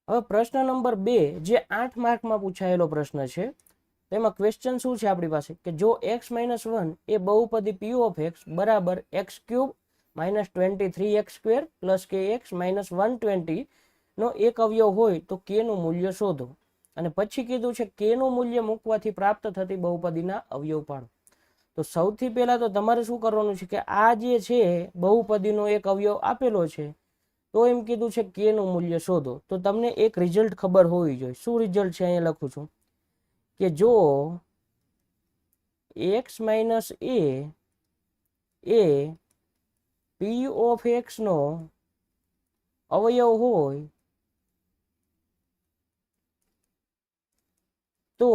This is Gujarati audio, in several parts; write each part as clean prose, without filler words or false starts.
હવે પ્રશ્ન નંબર 2 જે 8 માર્કમાં પૂછાયેલો પ્રશ્ન છે તેમાં ક્વેશ્ચન શું છે આપણી પાસે કે જો x-1 એ બહુપદી p of x બરાબર x³ - 23x² + kx - 120 નો એક અવયવ હોય તો k નું મૂલ્ય શોધો અને પછી કીધું છે k નું મૂલ્ય મૂકવાથી પ્રાપ્ત થતી બહુપદીના અવયવ પાડો। તો સૌથી પહેલા તો તમારે શું કરવાનું છે કે આ જે છે બહુપદીનો એક અવયવ આપેલો છે તો એમ કીધું છે k નું મૂલ્ય શોધો। તો તમને એક રિઝલ્ટ ખબર હોવી જોઈએ। શું રિઝલ્ટ છે અહીંયા લખું છું કે જો x - a A p of x નો અવયવ હોય તો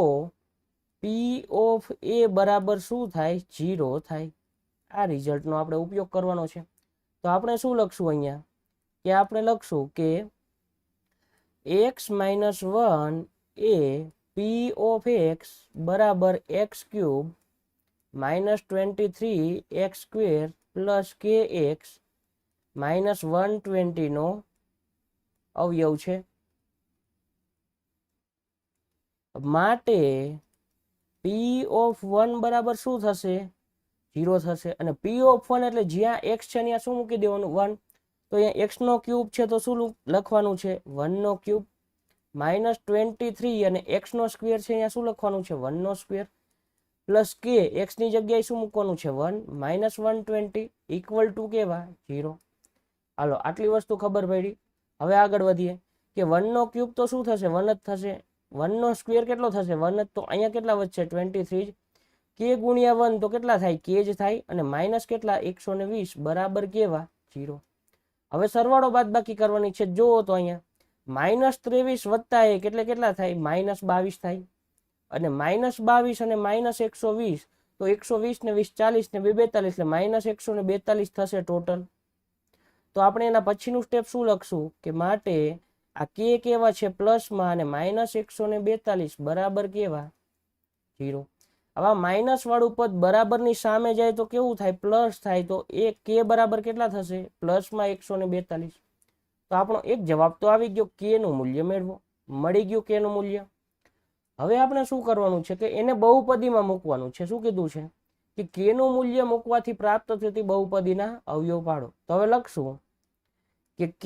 p of a બરાબર શું થાય 0 થાય। આ રિઝલ્ટનો આપણે ઉપયોગ કરવાનો છે। તો આપણે શું લખશું અહીંયા કે આપણે લખશું કે x - 1 A p of x બરાબર x³ - 23x² + kx - 120 નો અવયવ છે। માટે p of 1 બરાબર શું થશે 0 થશે અને p of 1 એટલે જ્યાં x છે ત્યાં શું મૂકી દેવાનું 1। તો અહીંયા x નો ક્યુબ છે તો શું લખવાનું છે 1 નો ક્યુબ -23 અને x નો સ્ક્વેર છે અહીંયા શું લખવાનું છે 1 નો સ્ક્વેર પ્લસ k x ની જગ્યાએ શું મૂકવાનું છે 1 -120 ઇક્વલ ટુ કેવા 0। હાલો આટલી વસ્તુ ખબર પડી। હવે આગળ વધીએ કે 1 નો ક્યુબ તો શું થશે 1 જ થશે 1 નો સ્ક્વેર કેટલો થશે 1 જ। તો અહીંયા કેટલા વધશે 23 k ગુણ્યા 1 તો કેટલા થાય k જ થાય અને માઈનસ કેટલા 120 બરાબર કેવા 0। હવે સરવાળો બાદબાકી કરવાની છે। જો તો અહીંયા -23 વત્તા 1 એટલે કેટલા થાય -22 થાય અને -22 અને -120 તો 120 ને 20 40 ને 2 42 એટલે -142 થશે ટોટલ। તો આપણે એના પછીનું સ્ટેપ શું લખશું કે માટે આ k કેવા છે પ્લસમાં અને -142 બરાબર કેવા 0। હવે માઈનસ વાળું પદ બરાબરની સામે જાય તો કેવું થાય પ્લસ થાય તો એ k બરાબર કેટલા થશે પ્લસમાં 142। તો આપણો એક જવાબ તો આવી ગયો k નું મૂલ્ય મેળવો મળી ગયું k નું મૂલ્ય। હવે આપણે શું કરવાનું છે કે એને બહુપદીમાં મૂકવાનું છે। શું કીધું છે કે k નું મૂલ્ય મૂકવાથી પ્રાપ્ત થતી બહુપદીના અવયવ પાડો। તો હવે લખશું કે k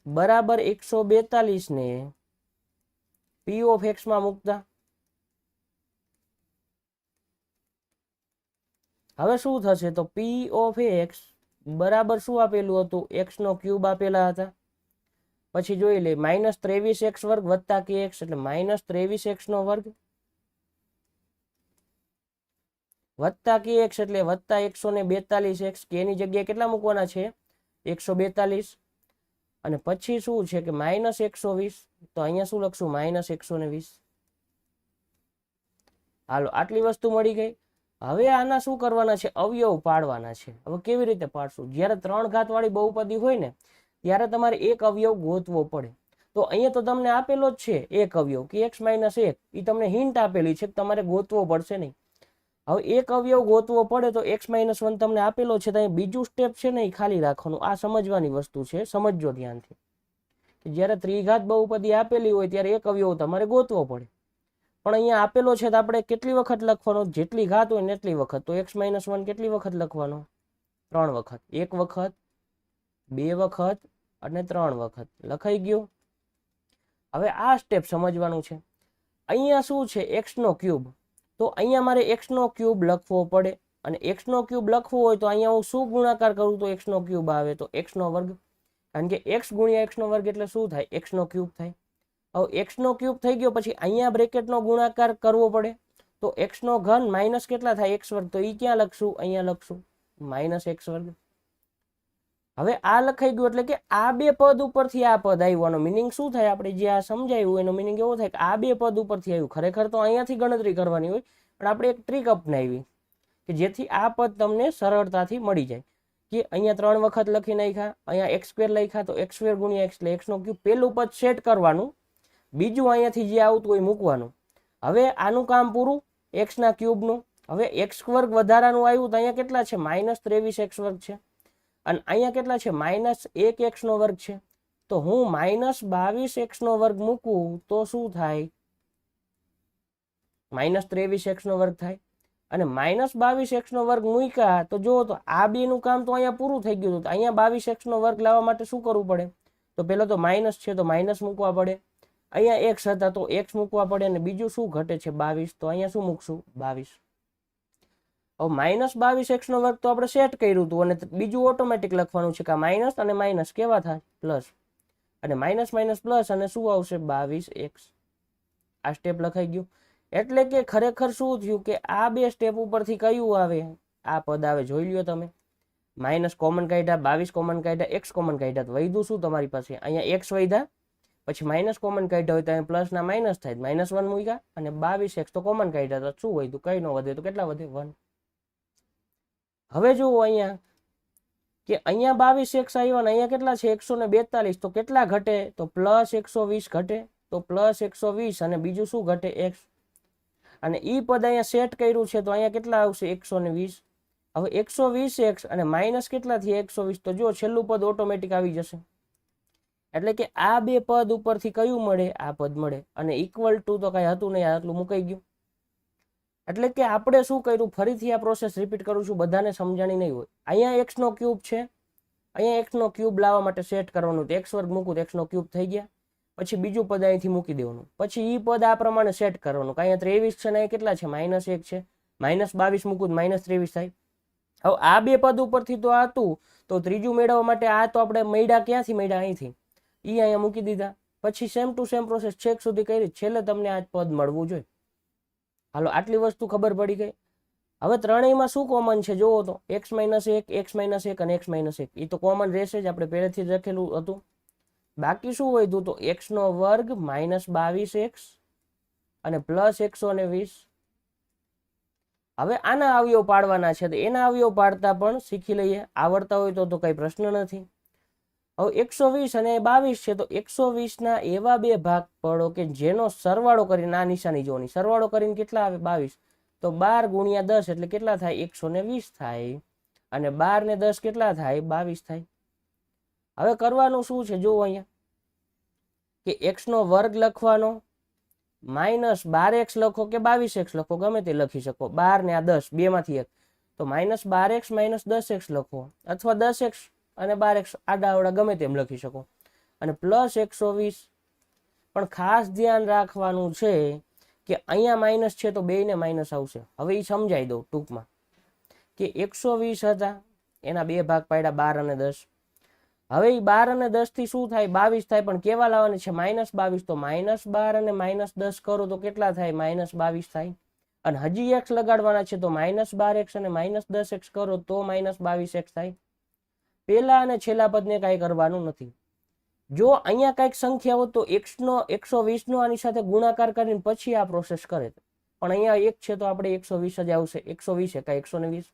બરાબર 142 ને p of x માં મૂકતા હવે શું થશે તો p of x બરાબર શું આપેલું હતું x નો ક્યુબ આપેલા હતા પછી જોઈ લે -23x² વત્તા kx એટલે -23x નો વર્ગ વત્તા kx એટલે વત્તા 142x k ની જગ્યાએ કેટલા મૂકવાના છે 142 અને પછી શું છે કે -120 તો અહીંયા શું લખશું -120। હાલો આટલી વસ્તુ મળી ગઈ। હવે આના શું કરવાના છે અવયવ પાડવાના છે। હવે કેવી રીતે પાડશું જ્યારે 3 ઘાત વાળી બહુપદી હોય ને ત્યારે તમારે એક અવયવ ગોતવો પડે। તો અહીંયા તો તમને આપેલો જ છે એક અવયવ કે x - 1 એ તમને હિન્ટ આપેલી છે તમારે ગોતવો પડશે નહીં। હવે એક અવયવ ગોતવો પડે તો x - 1 તમને આપેલો છે તો અહીં બીજું સ્ટેપ છે ને એ ખાલી રાખવાનું। આ સમજવાની વસ્તુ છે સમજજો ધ્યાનથી કે જ્યારે ત્રિઘાત બહુપદી આપેલી હોય ત્યારે એક અવયવ તમારે ગોતવો પડે પણ અહીંયા આપેલો છે તો આપણે કેટલી વખત લખવાનો જેટલી ઘાત હોય ને એટલી વખત। તો x - 1 કેટલી વખત લખવાનો 3 વખત 1 વખત 2 વખત અને 3 વખત લખાઈ ગયું। હવે આ સ્ટેપ સમજવાનું છે। અહીંયા શું છે x નો ક્યુબ તો અહીંયા મારે x નો ક્યુબ લખવો પડે અને x નો ક્યુબ લખવો હોય તો અહીંયા હું શું ગુણાકાર કરું તો x નો ક્યુબ આવે તો x નો વર્ગ કારણ કે x ગુણ્યા x નો વર્ગ એટલે શું થાય x નો ક્યુબ થાય। હવે x નો ક્યુબ થઈ ગયો પછી અહીંયા બ્રેકેટનો ગુણાકાર કરવો પડે તો x નો ઘન માઈનસ કેટલા થાય x વર્ગ તો એ ક્યાં લખશું અહીંયા લખશું -x વર્ગ। હવે આ લખાઈ ગયું એટલે કે આ બે પદ ઉપરથી આ પદ આવ્યું આનો મીનિંગ શું થાય આપણે જે આ સમજાયું એનો મીનિંગ એવો થાય કે આ બે પદ ઉપરથી આવ્યું ખરેખર તો અહીંયાથી ગણતરી કરવાની હોય પણ આપણે એક ટ્રીક અપનાવી કે જેથી આ પદ તમને સરળતાથી મળી જાય કે અહીંયા 3 વખત લખી નાખ્યા અહીંયા x² લખ્યા તો x² ગુણ્યા x એટલે x નો ક્યુબ પેલું પદ સેટ કરવાનું બીજું અહીંયાથી જે આવતું હોય મૂકવાનું। હવે આનું કામ પૂરું x ના ક્યુબનું। હવે x વર્ગ વધારાનું આવ્યું તો અહીંયા કેટલા છે -23x વર્ગ છે અને અહીંયા કેટલા છે -1x નો વર્ગ છે તો હું -22x નો વર્ગ મૂકું તો શું થાય? -23x નો વર્ગ થાય. અને -22x નો વર્ગ મૂક્યા તો જો તો આ બે નું કામ તો અહીંયા પૂરું થઈ ગયું હતું. અહીંયા 22x નો વર્ગ લાવવા માટે શું કરવું પડે? તો પેલા તો માઇનસ છે તો માઇનસ મૂકવા પડે. અહીંયા x હતા તો x મૂકવા પડે. અને બીજું શું ઘટે છે? 22. તો અહીંયા શું મૂકશું? 22. હવે -22x નો વર્ગ તો આપણે સેટ કર્યું હતું અને બીજું ઓટોમેટિક લખવાનું છે કે માઇનસ અને માઇનસ કેવા થાય? પ્લસ. અને માઇનસ માઇનસ પ્લસ અને શું આવશે? 22x. આ સ્ટેપ લખાઈ ગયું. એટલે કે ખરેખર શું થયું કે આ બે સ્ટેપ ઉપરથી કયું આવે? આ પદ આવે. જોઈ લ્યો તમે. માઇનસ કોમન કાઢ્યા, 22 કોમન કાઢ્યા, x કોમન કાઢ્યા, તો વધ્યું શું તમારી પાસે? અહીંયા x વધ્યા. પછી માઇનસ કોમન કાઢ્યા હોય તો અહીંયા પ્લસ ના માઇનસ થાય, -1 મૂક્યા. અને 22x તો કોમન કાઢ્યા તો શું વધ્યું? કઈ નો વધે તો કેટલા વધે? 1. હવે જુઓ અહીંયા કે અહીંયા 22x આવ્યા ને અહીંયા કેટલા છે? 142. તો કેટલા ઘટે? તો +120 ઘટે. તો +120 અને બીજું શું ઘટે? x. અને ઈ પદ અહીંયા સેટ કર્યું છે તો અહીંયા કેટલા આવશે? 120. હવે 120x અને માઇનસ કેટલા થી 120? તો જો છેલ્લું પદ ઓટોમેટિક આવી જશે. એટલે કે આ બે પદ ઉપરથી કયું મળે? આ પદ મળે. અને ઇક્વલ ટુ તો કઈ હતું નહીં, આટલું મુકાઈ ગયું. એટલે કે આપણે શું કર્યું? ફરીથી આ પ્રોસેસ રિપીટ કરું છું, બધાને સમજાણી નહીં હોય. અહીંયા x નો ક્યુબ છે, અહીંયા x નો ક્યુબ લાવવા માટે સેટ કરવાનું. x વર્ગ મૂકું તો x નો ક્યુબ થઈ ગયા. પછી બીજું પદ અહીંથી મૂકી દેવાનું. પછી ઈ પદ આ પ્રમાણે સેટ કરવાનું. અહીંયા 23 છે ને અહીંયા કેટલા છે? -1 છે. -22 મૂકું તો -23 થાય. હવે આ બે પદ ઉપરથી તો આ હતું, તો ત્રીજું મેળવવા માટે આ તો આપણે મળ્યા ક્યાંથી? મળ્યા અહીંથી. ઈ અહીંયા મૂકી દીધા. પછી સેમ ટુ સેમ પ્રોસેસ છેક સુધી કરી. છેલ્લે તમને આ પદ મળવું જોઈએ. હાલો, આટલી વસ્તુ ખબર પડી ગઈ. હવે ત્રણેયમાં શું કોમન છે જોવો તો? x - 1, x - 1 અને x - 1. એ તો કોમન રહેશે જ, આપણે પહેલેથી જ લખેલું હતું. બાકી શું વધ્યું? તો x નો વર્ગ -22x અને +120. હવે આના અવયવ પાડવાના છે તો એના અવયવ પાડતા પણ શીખી લઈએ. આવડતા હોય તો કઈ પ્રશ્ન નથી. હવે 120 અને 22 છે તો 120 ના એવા બે ભાગ પાડો કે જેનો સરવાળો કરીને આ નિશાની જોવાની. સરવાળો કરીને કેટલા આવે? 22. તો 12 × 10 એટલે કેટલા થાય? 120 થાય. અને 12 ને 10 કેટલા થાય? 22 થાય. હવે કરવાનું શું છે જો અહીંયા કે x નો વર્ગ લખવાનો, -12x લખો કે 22x લખો, ગમે તે લખી શકો. 12 ને આ 10 બે માંથી એક. તો -12x - 10x લખો, અથવા 10x અને 12x આડા ગમે તેમ લખી શકો. અને +120. પણ ખાસ ધ્યાન રાખવાનું છે કે અહીંયા માઇનસ છે તો બેયને માઇનસ આવશે. હવે એ સમજાઈ દઉં ટૂંકમાં કે 120 હતા, એના બે ભાગ પાડ્યા 12 અને 10. હવે એ 12 અને 10 થી શું થાય? 22 થાય. પણ કેવા લાવવાની છે? -22. તો -12 અને -10 કરો તો કેટલા થાય? -22 થાય. અને હજી x લગાડવાના છે તો -12x અને -10x કરો તો -22x થાય. પેલા અને છેલ્લા પદને કાંઈ કરવાનું નથી. જો અહીંયા કઈક સંખ્યા હોત તો x નો 120 નો આની સાથે ગુણાકાર કરીને પછી આ પ્રોસેસ કરે. પણ અહીંયા એક છે તો આપણે 120 જ આવશે. 120 એકા 120.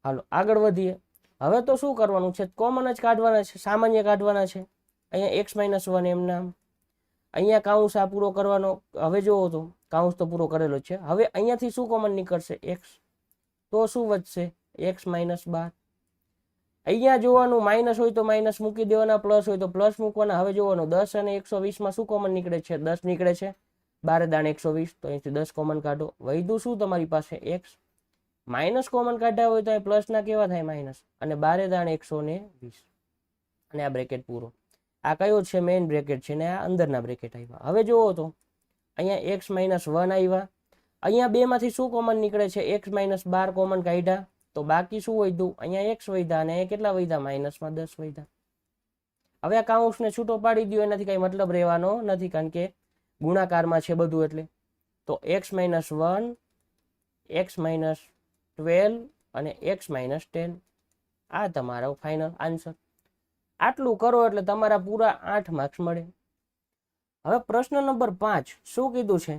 હાલો આગળ વધીએ. હવે તો શું કરવાનું છે? કોમન જ કાઢવાના છે, સામાન્ય કાઢવાના છે. અહીંયા x - 1 એમ નામ. અહીંયા કાઉન્સ આ પૂરો કરવાનો. હવે જોવો તો કાઉન્સ તો પૂરો કરેલો છે. હવે અહીંયાથી શું કોમન નીકળશે? x. તો શું વધશે? x - 12. અહીંયા જોવાનું માઇનસ હોય તો માઇનસ મૂકી દેવાના, પ્લસ હોય તો પ્લસ મૂકવાના. હવે જોવાનું 10 અને 120 માં શું કોમન નીકળે છે? 10 નીકળે છે. 12 દાણ 120. તો અહીંથી 10 કોમન કાઢો. વધ્યું શું તમારી પાસે? x. માઇનસ કોમન કાઢ્યા હોય તો અહીં પ્લસ ના કેવા થાય? માઇનસ. અને 12 દાણ 120. અને આ બ્રેકેટ પૂરો. આ કયો છે? મેઇન બ્રેકેટ છે ને આ અંદરના બ્રેકેટ આવ્યા. હવે જોવો તો અહીંયા x - 1 આવ્યા. અહીંયા બે માંથી શું કોમન નીકળે છે? x - 12 કોમન કાઢ્યા તો બાકી શું વધ્યું? અહીંયા x વધ્યા અને અહીંયા કેટલા વધ્યા? -10 વધ્યા. હવે આ કાઉન્સને છૂટો પાડી દો, એનાથી કઈ મતલબ રહેવાનો નથી કારણ કે ગુણાકારમાં છે બધું. એટલે તો x - 1, x - 12 અને x - 10. આ તમારો ફાઇનલ આન્સર. આટલું કરો એટલે તમારા પૂરા 8 માર્ક્સ મળે. હવે પ્રશ્ન નંબર 5 શું કીધું છે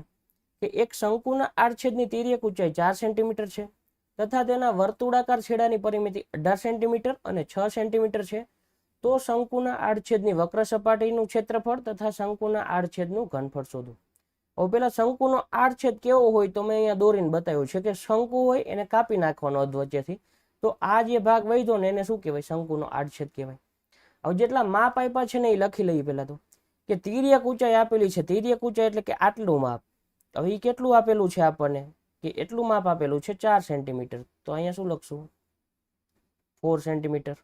કે એક શંકુના આડછેદની તિર્યક ઊંચાઈ 4 સેન્ટીમીટર છે તથા તેના વર્તુળાકાર છેડાની પરિમિતિ 18 સેન્ટીમીટર અને 6 સેન્ટીમીટર છે. તો શંકુના આડછેદની વક્ર સપાટીનું ક્ષેત્રફળ તથા શંકુના આડછેદનું ઘનફળ શોધો. હવે પેલા શંકુનો આડછેદ કેવો હોય તો મેં અહીંયા દોરીને બતાવ્યું છે કે શંકુ હોય એને કાપી નાખવાનો અધવચ્ચેથી. તો આ જે ભાગ વધ્યો ને એને શું કહેવાય? શંકુનો આડછેદ કહેવાય. હવે જેટલા માપ આપ્યા છે ને એ લખી લઈએ પહેલા તો, કે તિર્યક ઊંચાઈ આપેલી છે. તિર્યક ઊંચાઈ એટલે કે આટલું માપ. હવે એ કેટલું આપેલું છે આપણને, કે એટલું માપ આપેલું છે 4 સેન્ટીમીટર. તો અહીંયા શું લખશું, 4 સેન્ટીમીટર.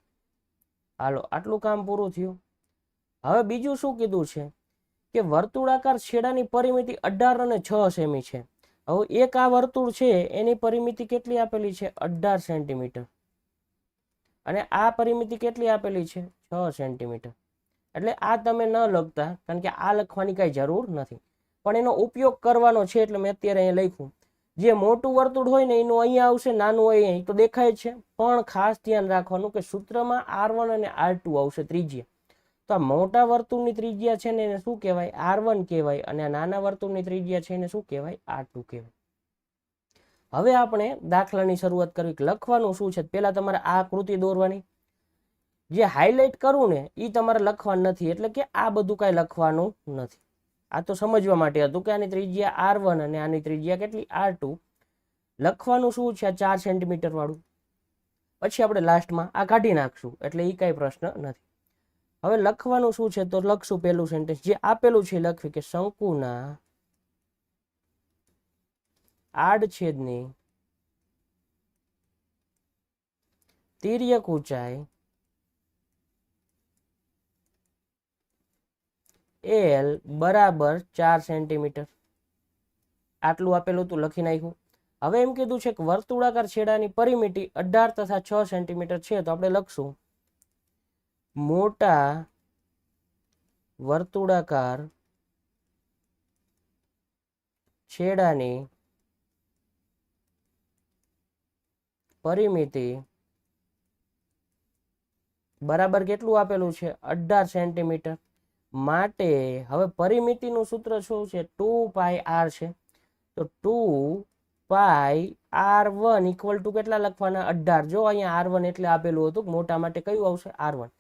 હાલો, આટલું કામ પૂરું થયું. હવે બીજું શું કીધું છે, કે વર્તુળાકાર છેડાની પરિમિતિ 18 અને 6 સેમી છે. હવે એક આ વર્તુળ છે એની પરિમિતિ કેટલી આપેલી છે, 18 સેન્ટીમીટર, અને આ પરિમિતિ કેટલી આપેલી છે, 6 સેન્ટીમીટર. એટલે આ તમે ન લખતા, કારણ કે આ લખવાની કઈ જરૂર નથી, પણ એનો ઉપયોગ કરવાનો છે એટલે મેં અત્યારે અહીંયા લખ્યું. જે મોટું વર્તુળ હોય ને એનું અહીંયા આવશે, નાનું હોય અહીં તો દેખાય છે, પણ ખાસ ધ્યાન રાખવાનું કે સૂત્રમાં R1 અને R2 આવશે ત્રિજ્યા. તો આ મોટા વર્તુળની ત્રિજ્યા છે ને એને શું કહેવાય, R1 કહેવાય, અને આ નાના વર્તુળની ત્રિજ્યા છે એને શું કહેવાય, R2 કહેવાય. હવે આપણે દાખલાની શરૂઆત કરવી. લખવાનું શું છે, પહેલા તમારે આ આકૃતિ દોરવાની. જે હાઇલાઇટ કરવું ને એ તમારે લખવાનું નથી, એટલે કે આ બધું કાંઈ લખવાનું નથી. આ તો સમજવા માટે હતું કે આની ત્રિજ્યા R1 અને આની ત્રિજ્યા કેટલી, R2. લખવાનું શું છે, 4 સેન્ટીમીટર વાળું. પછી આપણે લાસ્ટમાં આ કાઢી નાખશું, એટલે એ કાંઈ પ્રશ્ન નથી. હવે લખવાનું શું છે, તો લખશું પહેલું સેન્ટેન્સ જે આપેલું છે લખવી, કે શંકુના આડછેદની તિર્યક ઊંચાઈ L બરાબર 4 સેન્ટીમીટર. આટલું આપેલું તું લખી નાખ્યું. હવે એમ કીધું છે કે વર્તુળાકાર છેડાની પરિમિતિ 18 તથા 6 સેન્ટીમીટર છે. તો આપણે લખશું મોટા વર્તુળાકાર છેડાની પરિમિતિ બરાબર કેટલું આપેલું છે, 18 સેન્ટીમીટર. માટે હવે પરિમિતિનું સૂત્ર શું છે, 2πr છે. તો 2πr1 ઇક્વલ ટુ કેટલા લખવાના, 18. જો અહીંયા R1 એટલે આપેલું હતું, મોટા માટે કયું આવશે, R1.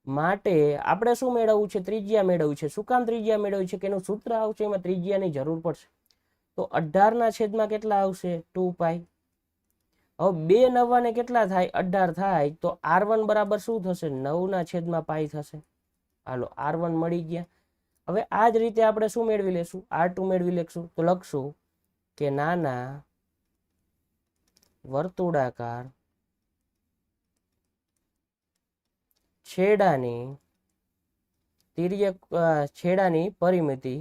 માટે આપણે શું મેળવવું છે, ત્રિજ્યા મેળવવું છે. શું કામ ત્રિજ્યા મેળવવું છે, કે એનું સૂત્ર આવશે એમાં ત્રિજ્યાની જરૂર પડશે. તો 18 ના છેદમાં કેટલા આવશે, 2π. હવે 2 9 કેટલા થાય, 18 થાય. તો R1 બરાબર શું થશે, 9 ના છેદમાં પાઈ થશે. હાલો, R1 મળી ગયા. હવે આ જ રીતે આપણે શું મેળવી લેશું, R2 મેળવી લેશું. તો લખશું કે નાના વર્તુળાકાર છેડાની તિર્યક છેડાની પરિમિતિ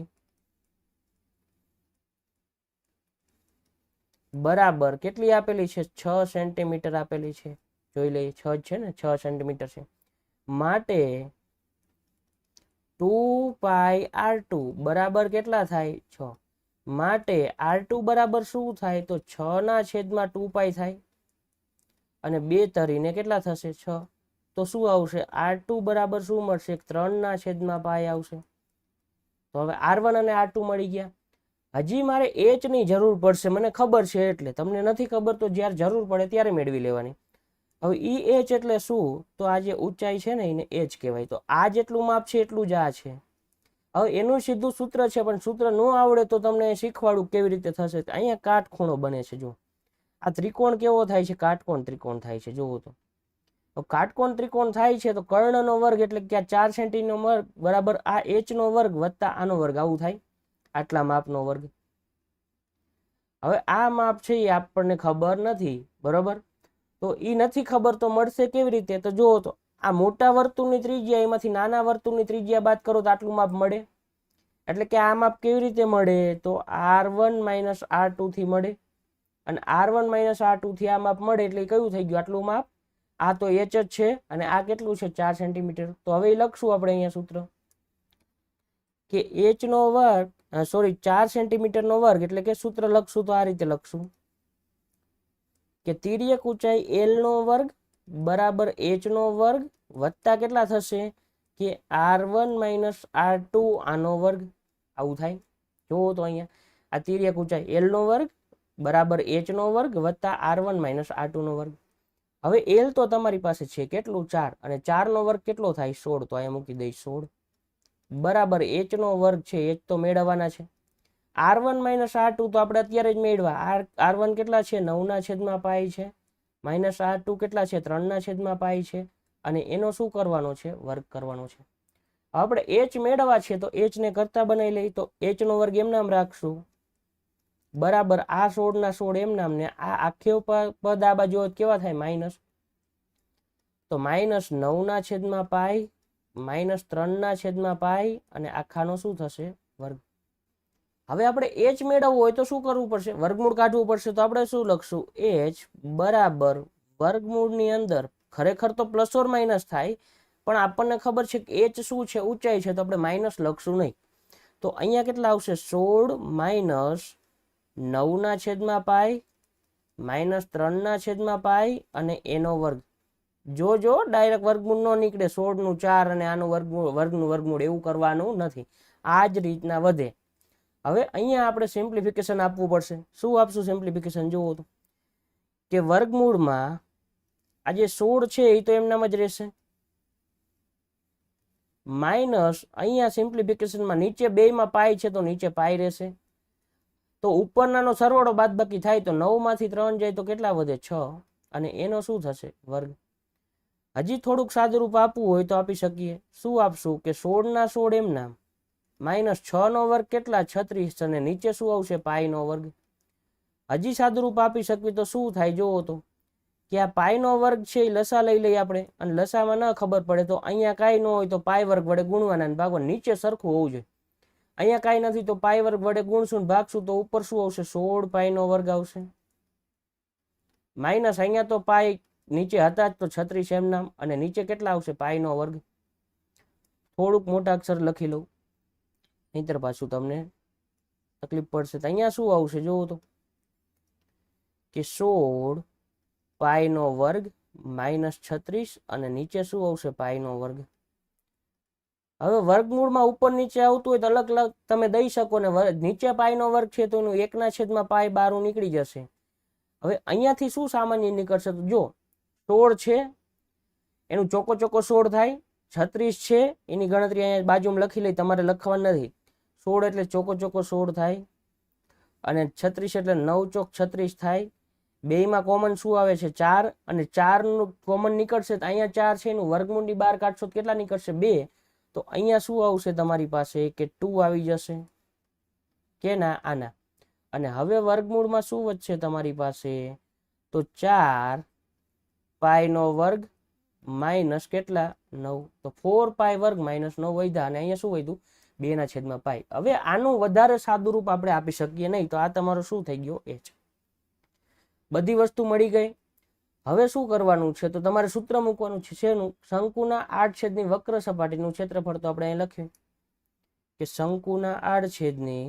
બરાબર કેટલી આપેલી છે, 6 સેન્ટીમીટર આપેલી છે. જોઈ લઈએ, 6 છે ને, 6 સેન્ટીમીટર છે. માટે 2πr2 બરાબર કેટલા થાય, 6. માટે R2 બરાબર શું થાય, તો 6 ના છેદમાં 2π થાય, અને 2 તરીને કેટલા થશે, 6. તો શું આવશે, R2 બરાબર શું મળશે, 3 ના છેદમાં પાઈ આવશે. તો હવે R1 અને R2 મળી ગયા. હજી મારે H ની જરૂર પડશે, મને ખબર છે એટલે. તમને નથી ખબર તો જ્યારે જરૂર પડે ત્યારે મેળવી લેવાની. હવે H એટલે શું, તો આ જે ઊંચાઈ છે ને એને H કહેવાય. તો આ જેટલું માપ છે એટલું જ આ છે. હવે એનું સીધું સૂત્ર છે, પણ સૂત્ર ન આવડે તો તમને શીખવાડું કેવી રીતે થશે. અહીંયા કાટખૂણો બને છે. જો આ ત્રિકોણ કેવો થાય છે, કાટકોણ ત્રિકોણ થાય છે. જોવો તો કાટકોણ ત્રિકોણ થાય છે તો કર્ણનો વર્ગ એટલે કે 4 સેન્ટીનો વર્ગ બરાબર આ H નો વર્ગ વત્તા આનો વર્ગ, આવું થાય, આટલા માપનો વર્ગ. હવે આ માપ છે એ આપણને ખબર નથી, બરોબર. તો એ નથી ખબર તો મળશે કેવી રીતે, તો જુઓ તો આ મોટા વર્તુળની ત્રિજ્યા એમાંથી નાના વર્તુળની ત્રિજ્યા બાદ કરો તો આટલું માપ મળે. એટલે કે આ માપ કેવી રીતે મળે, તો R1 - R2 થી મળે. અને R1 - R2 થી આ માપ મળે એટલે કયું થઈ ગયું, આટલું માપ. આ તો H જ છે, અને આ કેટલું છે, 4 સેન્ટીમીટર. તો હવે લખશું આપણે અહીંયા સૂત્ર, કે H નો વર્ગ, સોરી 4 સેન્ટીમીટર નો વર્ગ, એટલે કે સૂત્ર લખશું તો આ રીતે લખશું, કે તિર્યક ઊંચાઈ L નો વર્ગ બરાબર H નો વર્ગ વત્તા કેટલા થશે, કે R1 - R2 આનો વર્ગ, આવું થાય. જોવો તો અહીંયા આ તિર્યક ઊંચાઈ L નો વર્ગ બરાબર H નો વર્ગ વત્તા R1 - R2 નો વર્ગ. હવે L તો તમારી પાસે છે કેટલું, 4, અને 4 નો વર્ગ કેટલો થાય, 16. તો અહીંયા મૂકી દઈશ 16 બરાબર H નો વર્ગ છે, H તો મેળવવાના છે. R1 - R2 તો આપણે અત્યારે જ મેળવા. R1 કેટલા છે, 9 ના છેદમાં પાઈ છે, -R2 કેટલા છે, 3 ના છેદમાં પાઈ છે, અને એનો શું કરવાનો છે? વર્ગ કરવાનો છે. આપણે h મેળવવા છે તો h ને કરતા બનાવી લઈ, તો h નો વર્ગ એમ નામ રાખશું બરાબર આ 16 ના 16 એમ નામ, ને આ આખે પદ આ બાજુ કેવા થાય? માઇનસ. તો -9 ના છેદમાં પાઈ, -3 ના છેદમાં પાઈ, અને આખાનો શું થશે? વર્ગ. હવે આપણે h મેળવવું હોય તો શું કરવું પડશે? વર્ગમૂળ કાઢવું પડશે. તો આપણે શું લખશું? h બરાબર વર્ગમૂળની અંદર ખરેખર તો પ્લસ ઓર માઇનસ થાય, પણ આપણને ખબર છે કે h શું છે? ઊંચાઈ છે, તો આપણે માઇનસ લખશું નહીં. તો અહીંયા કેટલા આવશે? 16 માઇનસ 9 ના છેદમાં પાઈ, -3 ના છેદમાં પાઈ, અને એનો વર્ગ. જો ડાયરેક્ટ વર્ગમૂળ ન નીકળે, 16 નું 4 અને આનું વર્ગનું વર્ગમૂળ, એવું કરવાનું નથી. આ જ રીતના વધે. હવે અહીંયા આપણે સિમ્પ્લિફિકેશન આપવું પડશે. શું આપશું સિમ્પ્લિફિકેશન? જુઓ તો કે વર્ગમૂળમાં આ જે 16 છે એ તો એમનામ જ રહેશે, માઇનસ અહીંયા સિમ્પ્લિફિકેશનમાં નીચે બેયમાં પાઈ છે તો નીચે પાઈ રહેશે. તો ઉપરનાનો સરવાળો બાદબાકી થાય તો 9 માંથી 3 જાય તો કેટલા વધે? 6. અને એનો શું થશે? વર્ગ. હજી થોડુંક સાદુરૂપ આપવું હોય તો આપી શકીએ. શું આપશું? કે 16 ના 16 એમ નામ, -6 નો વર્ગ કેટલા? 36. અને નીચે શું આવશે? પાઈ નો વર્ગ. હજી સાદુરૂપ આપી શકીએ તો શું થાય? જોવો તો કે આ પાઈ નો વર્ગ છે એ લસા લઈ લઈએ આપણે, અને લસામાં ન ખબર પડે તો અહીંયા કાંઈ ન હોય તો પાઈ વર્ગ વડે ગુણવાના, ભાગો નીચે સરખું હોવું જોઈએ. અહીંયા કાંઈ નથી તો પાઈ વર્ગ વડે ગુણશું, ભાગશું તો ઉપર શું આવશે? 16 પાઈ નો વર્ગ આવશે. માઇનસ અહીંયા તો પાઈ નીચે હતા જ તો 36 એમ નામ, અને નીચે કેટલા આવશે? પાઈ નો વર્ગ. થોડુંક મોટા અક્ષર લખી લઉં, નહીતર પાછું તમને તકલીફ પડશે. તો અહીંયા શું આવશે? જોવો તો કે 16 પાઈ નો વર્ગ -36, અને નીચે શું આવશે? પાઈ નો વર્ગ. હવે વર્ગમૂળમાં ઉપર નીચે આવતું હોય તો અલગ અલગ તમે દઈ શકો, ને નીચે પાઈ નો વર્ગ છે તો એનું 1 ના છેદમાં પાઈ બહાર નીકળી જશે. હવે અહીંયાથી શું સામાન્ય નીકળશે? તો જો 16 છે એનું ચોકો 16 થાય, 36 છે એની ગણતરી અહીંયા બાજુમાં લખી લઈ, તમારે લખવાનું નથી. 16 એટલે ચોકો 16 થાય, અને 36 એટલે 9 ચોક 36 થાય. બેયમાં કોમન શું આવે છે? 4, અને 4 નું કોમન નીકળશે તો અહીંયા 4 છે એનું વર્ગમૂળની બહાર કાઢશો તો કેટલા નીકળશે? 2. તો અહીંયા શું આવશે તમારી પાસે? કે 2 આવી જશે કે ના? આના. અને હવે વર્ગમૂળમાં શું વધશે તમારી પાસે? તો 4 પાઈ નો વર્ગ માઇનસ કેટલા? 9. તો 4 પાઈ વર્ગ -9 વધ્યા, અને અહીંયા શું વધ્યું? 2 ના છેદમાં પાઈ. હવે આનું વધારે સાદુરૂપ આપણે આપી શકીએ નહીં, તો આ તમારો શું થઈ ગયો? h. બધી વસ્તુ મળી ગઈ. હવે શું કરવાનું છે? તો તમારે સૂત્ર મૂકવાનું છે. શેનું? શંકુના આડછેદની વક્ર સપાટીનું ક્ષેત્રફળ. તો આપણે અહીં લખ્યું કે શંકુના આડછેદની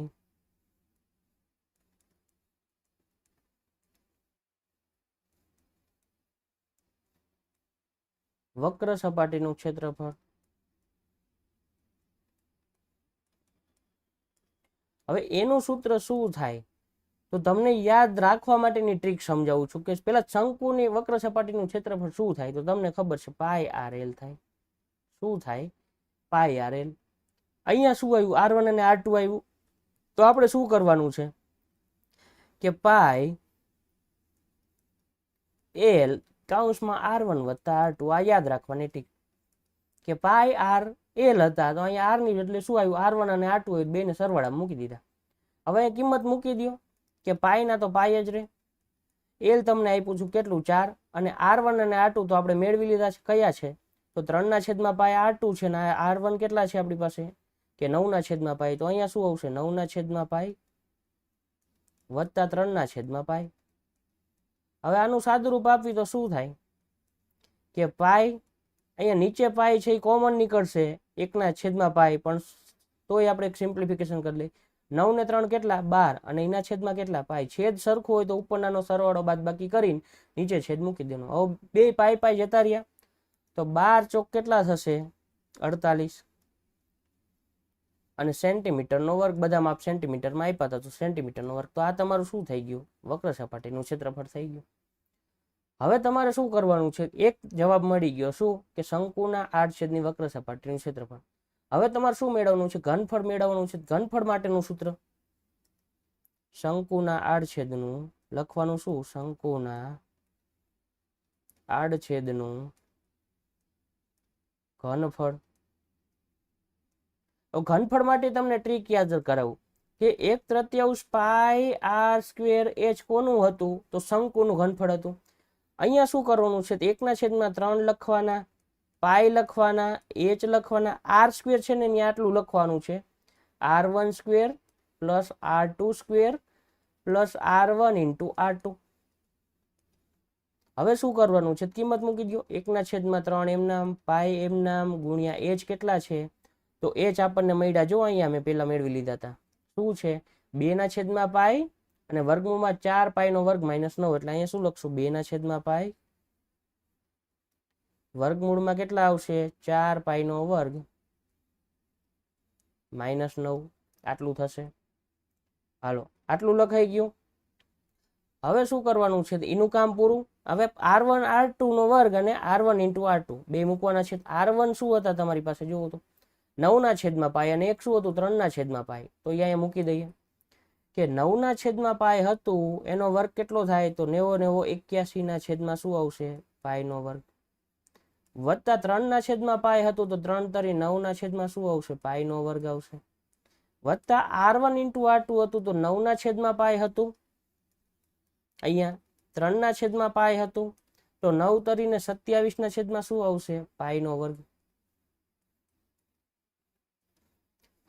વક્ર સપાટીનું ક્ષેત્રફળ. હવે એનું સૂત્ર શું થાય? તો તમને યાદ રાખવા માટેની ટ્રીક સમજાવું છું કે પેલા શંકુની વક્ર સપાટીનું ક્ષેત્રફળ શું થાય? તો તમને ખબર છે પાઈ RL થાય. શું થાય? પાઈ RL. અહીંયા શું આવ્યું? R1 અને R2 આવ્યું. તો આપણે શું કરવાનું છે કે પાઈ L કૌંસમાં R1 વત્તા R2, આ યાદ રાખવાની ટ્રીક. કે પાઈ RL હતા તો અહીંયા R ની એટલે શું આવ્યું? R1 અને R2 આવ્યું, બેને સરવાળા મૂકી દીધા. હવે કિંમત મૂકી દો કે પાઈ ના તો પાઈ જ રહે. એલ તમને આપ્યું છું કેટલું? 4. અને R1 અને R2 તો આપણે મેળવી લીધા છે. કયા છે? તો 3 ના છેદમાં પાઈ R2 છે, ને R1 કેટલા છે આપણી પાસે? કે 9 ના છેદમાં પાઈ. તો અહીંયા શું આવશે? 9 ના છેદમાં પાઈ વત્તા 3 ના છેદમાં પાઈ. હવે આનું સાદુરૂપ આપવી તો શું થાય? કે પાઈ અહીંયા નીચે પાઈ છે એ કોમન નીકળશે 1 ના છેદમાં પાઈ, પણ તોય આપણે એક સિમ્પ્લિફિકેશન કરી લઈએ. 9 ને 3 કેટલા? 12, અને એના છેદમાં કેટલા? પાઈ. છેદ સરખું હોય તો ઉપરનાનો સરવાળો બાદબાકી કરીને નીચે છેદ મૂકી દેવાનો. હવે બે પાઈ પાઈ જતા રહ્યા તો 12 ચોક કેટલા થશે? 48. અને સેન્ટીમીટરનો વર્ગ, બધા માપ સેન્ટીમીટરમાં આપ્યા હતા તો સેન્ટીમીટરનો વર્ગ. તો આ તમારું શું થઈ ગયું? વક્ર સપાટીનું ક્ષેત્રફળ થઈ ગયું. હવે તમારે શું કરવાનું છે? એક જવાબ મળી ગયો. શું? કે શંકુના આડછેદની વક્ર સપાટીનું ક્ષેત્રફળ. હવે તમારે શું મેળવવાનું છે? ઘનફળ મેળવવાનું છે. ઘનફળ માટેનું સૂત્ર શંકુના આડછેદનું લખવાનું શું? શંકુના આડછેદનું ઘનફળ. ઘનફળ માટે તમને ટ્રીક યાદ કરાવું કે 1/3 પાઈ આર સ્ક્વેર એચ કોનું હતું? તો શંકુનું ઘનફળ હતું. અહીંયા શું કરવાનું છે? 1/3 લખવાના, પાઈ લખવાના, એચ લખવાના, આર સ્ક્વેર છે ને ત્યાં આટલું લખવાનું છે, r1 square plus r2 square plus r1 into r2. હવે શું કરવાનું છે? કિંમત મૂકી દો. 1/3 એમ નામ, પાઈ એમ નામ, ગુણ્યા એચ કેટલા છે? તો એચ આપણને મળ્યા, જો અહીંયા મેં પેલા મેળવી લીધા હતા, શું છે? 2/પાઈ અને વર્ગમૂળમાં 4 પાઈનો વર્ગ માઇનસ 9, એટલે અહીંયા શું લખશું? 2/પાઈ વર્ગમૂળમાં કેટલા આવશે? 4 પાઈનો વર્ગ માઇનસ 9, આટલું થશે. હાલો, આટલું લખાઈ ગયું. હવે શું કરવાનું છે? એનું કામ પૂરું. હવે r1 r2 નો વર્ગ અને r1 ઇન્ટુ r2 બે મૂકવાના છે. r1 શું હતા તમારી પાસે? જુઓ તો 9/પાઈ અને એક શું હતું? 3/પાઈ. તો અહીંયા મૂકી દઈએ કે 9/પાઈ હતું એનો વર્ગ કેટલો થાય? તો 90 81/માં શું આવશે? પાઈનો વર્ગ. વત્તા 3/પાઈ હતું તો 3 તરી 9/માં શું આવશે? પાઈનો વર્ગ આવશે. વત્તા r1 ઇન્ટુ r2 હતું તો 9/પાઈ હતું, અહીંયા 3/પાઈ હતું તો 9 તરીને 27/માં શું આવશે? પાઈનો વર્ગ.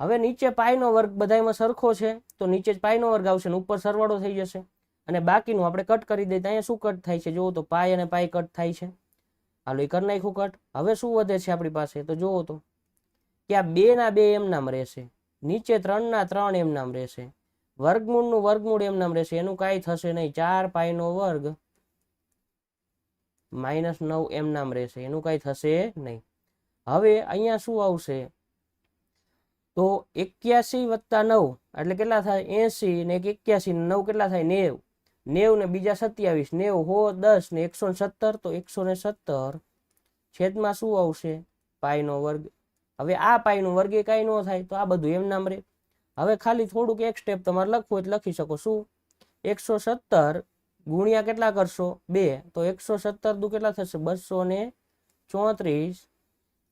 હવે નીચે પાઈનો વર્ગ બધામાં સરખો છે તો નીચે જ પાઈનો વર્ગ આવશે ને ઉપર સરવાળો થઈ જશે અને બાકીનું આપણે કટ કરી દઈએ. અહીંયા શું કટ થાય છે? જુઓ તો પાઈ અને પાઈ કટ થાય છે. હાલો, એ કરી નાખ્યું કટ. હવે શું વધે છે આપણી પાસે? તો જુઓ તો કે આ 2/2 એમ નામ રહેશે, નીચે 3/3 એમ નામ રહેશે, વર્ગમૂળનું વર્ગમૂળ એમ નામ રહેશે, એનું કાંઈ થશે નહીં. 4 પાઈનો વર્ગ માઇનસ 9 એમ નામ રહેશે, એનું કાંઈ થશે નહીં. હવે અહીંયા શું આવશે? તો 81 + 9 એટલે કેટલા થાય? 80 ને 81 ને 9 કેટલા થાય? 90. 90 ને બીજા 27, 90 10 ને 117, તો 117 છેદમાં શું આવશે? પાઈનો વર્ગ. હવે આ પાઈનો વર્ગ એ કાંઈ ન થાય તો આ બધું એમ નામ રહે. હવે ખાલી થોડુંક એક સ્ટેપ તમારે લખવું હોય તો લખી શકો. શું? 117 ગુણ્યા કેટલા કરશો? 2, તો 117 દુ કેટલા થશે? 234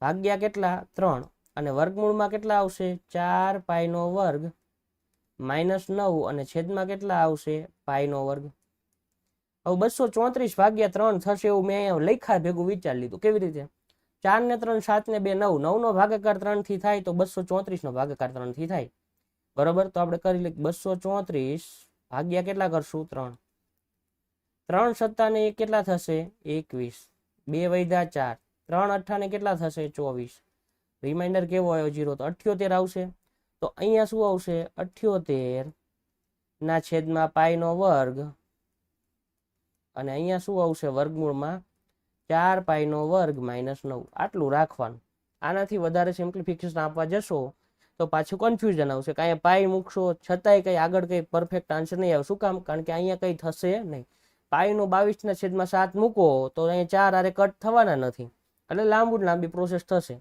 ભાગ્યા કેટલા? 3 અને વર્ગમૂળમાં કેટલા આવશે? 4 પાઈનો વર્ગ માઇનસ 9 અને છેદમાં કેટલા આવશે? પાઈનો વર્ગ. હવે 234 ભાગ્યા 3 થશે એવું મેં અહીંયા લખ્યા ભેગું વિચારી લીધું. કેવી રીતે? 4 ને 3 7 ને 2 9, 9 નો ભાગાકાર 3 થી થાય તો 234 નો ભાગાકાર 3 થી થાય. બરોબર, તો આપણે કરી લઈએ 234 ભાગ્યા કેટલા કરશું? 3. 3 સત્તા ને કેટલા થશે? 21. 2 વધ્યા 4, 3 અઠ્ઠા ને કેટલા થશે? 24. રિમાઇન્ડર કેવો આવ્યો? 0. તો 78 આવશે. તો અહીંયા શું આવશે? 78 ના છેદમાં પાઈનો વર્ગ અને અહીંયા શું આવશે? વર્ગમૂળમાં 4 પાઈનો વર્ગ માઇનસ 9. આટલું રાખવાનું. આનાથી વધારે સિમ્પ્લિફિકેશન આપવા જશો તો પાછું કન્ફ્યુઝન આવશે. કાંઈ પાઈ મૂકશો છતાંય કંઈ આગળ કંઈ પરફેક્ટ આન્સર નહીં આવે. શું કામ? કારણ કે અહીંયા કંઈ થશે નહીં. પાઈનું 22/7 મૂકો તો અહીંયા 4 આરે કટ થવાના નથી, એટલે લાંબી પ્રોસેસ થશે.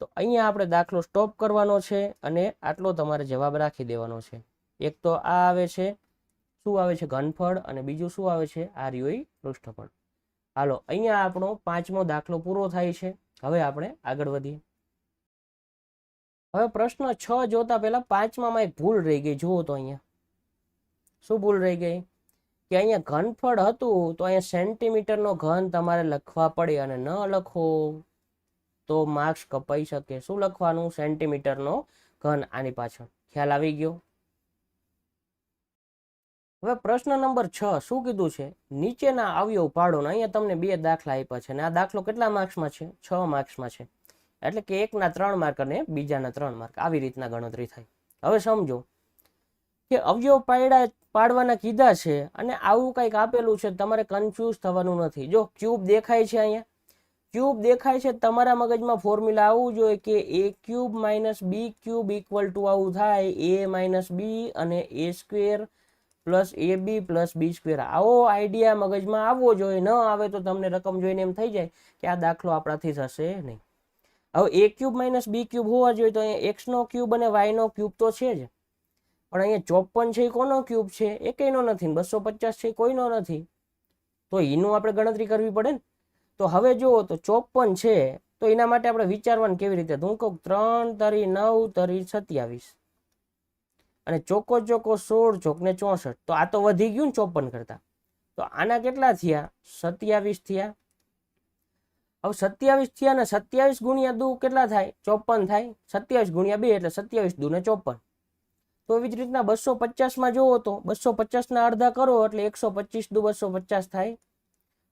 તો અહીંયા આપણે દાખલો સ્ટોપ કરવાનો છે અને આટલો તમારે જવાબ રાખી દેવાનો છે. એક તો આ આવે છે, શું આવે છે? ઘનફળ, અને બીજું શું આવે છે? આર્યોઈ પૃષ્ઠફળ. હાલો, અહીંયા આપણો 5મો દાખલો પૂરો થાય છે. હવે આપણે આગળ વધીએ. હવે પ્રશ્ન 6 જોતા પહેલા 5માં એક ભૂલ રહી ગઈ. જુઓ તો અહીંયા શું ભૂલ રહી ગઈ? કે અહીંયા ઘનફળ હતું તો અહીંયા સેન્ટીમીટરનો ઘન તમારે લખવા પડે અને ન લખો તો માર્ક્સ કપાઈ શકે. શું લખવાનું? સેન્ટીમીટરનો ઘન. આની પાછળ ખ્યાલ આવી ગયો? હવે પ્રશ્ન નંબર 6 શું કીધું છે? નીચેના અવયવ પાડો. અહીંયા તમને 2 દાખલા આપ્યા છે અને આ દાખલો કેટલા માર્ક્સમાં છે? 6 માર્ક્સમાં છે. એટલે કે એકના 3 માર્ક અને બીજાના 3 માર્ક, આવી રીતના ગણતરી થાય. હવે સમજો કે અવયવ પાડવાના કીધા છે અને આવું કંઈક આપેલું છે. તમારે કન્ફ્યુઝ થવાનું નથી. જો ક્યુબ દેખાય છે, અહીંયા ક્યુબ દેખાય છે, તમારા મગજમાં ફોર્મ્યુલા આવવું જોઈએ કે a³ - b³ આવું થાય, a - b અને a² + ab + b². આવો આઈડિયા મગજમાં આવવો જોઈએ. ન આવે તો તમને રકમ જોઈને એમ થઈ જાય કે આ દાખલો આપણાથી થશે નહીં. હવે a³ - b³ હોવા જોઈએ તો અહીંયા x નો ક્યુબ અને y નો ક્યુબ તો છે જ, પણ અહીંયા 54 છે એ કોનો ક્યુબ છે? એકેયનો નથી. 250 છે કોઈનો નથી, તો એનું આપણે ગણતરી કરવી પડે ને. તો હવે જુઓ તો 54 છે તો એના માટે આપણે વિચારવાનું કેવી રીતે, હું કહું 3 તરી 9 તરી 27 અને ચોકો 16 ચોક ને 64, તો આ તો વધી ગયું ને 54 કરતા, તો આના કેટલા થયા 27 થયા. હવે 27 થયા ને 27 ગુણ્યા 2 કેટલા થાય 54 થાય, 27 ગુણ્યા 2 એટલે 27 2 ને 54. તો એવી જ રીતના 250 માં જોવો તો 250 ના અડધા કરો એટલે 125 દુ 250 થાય,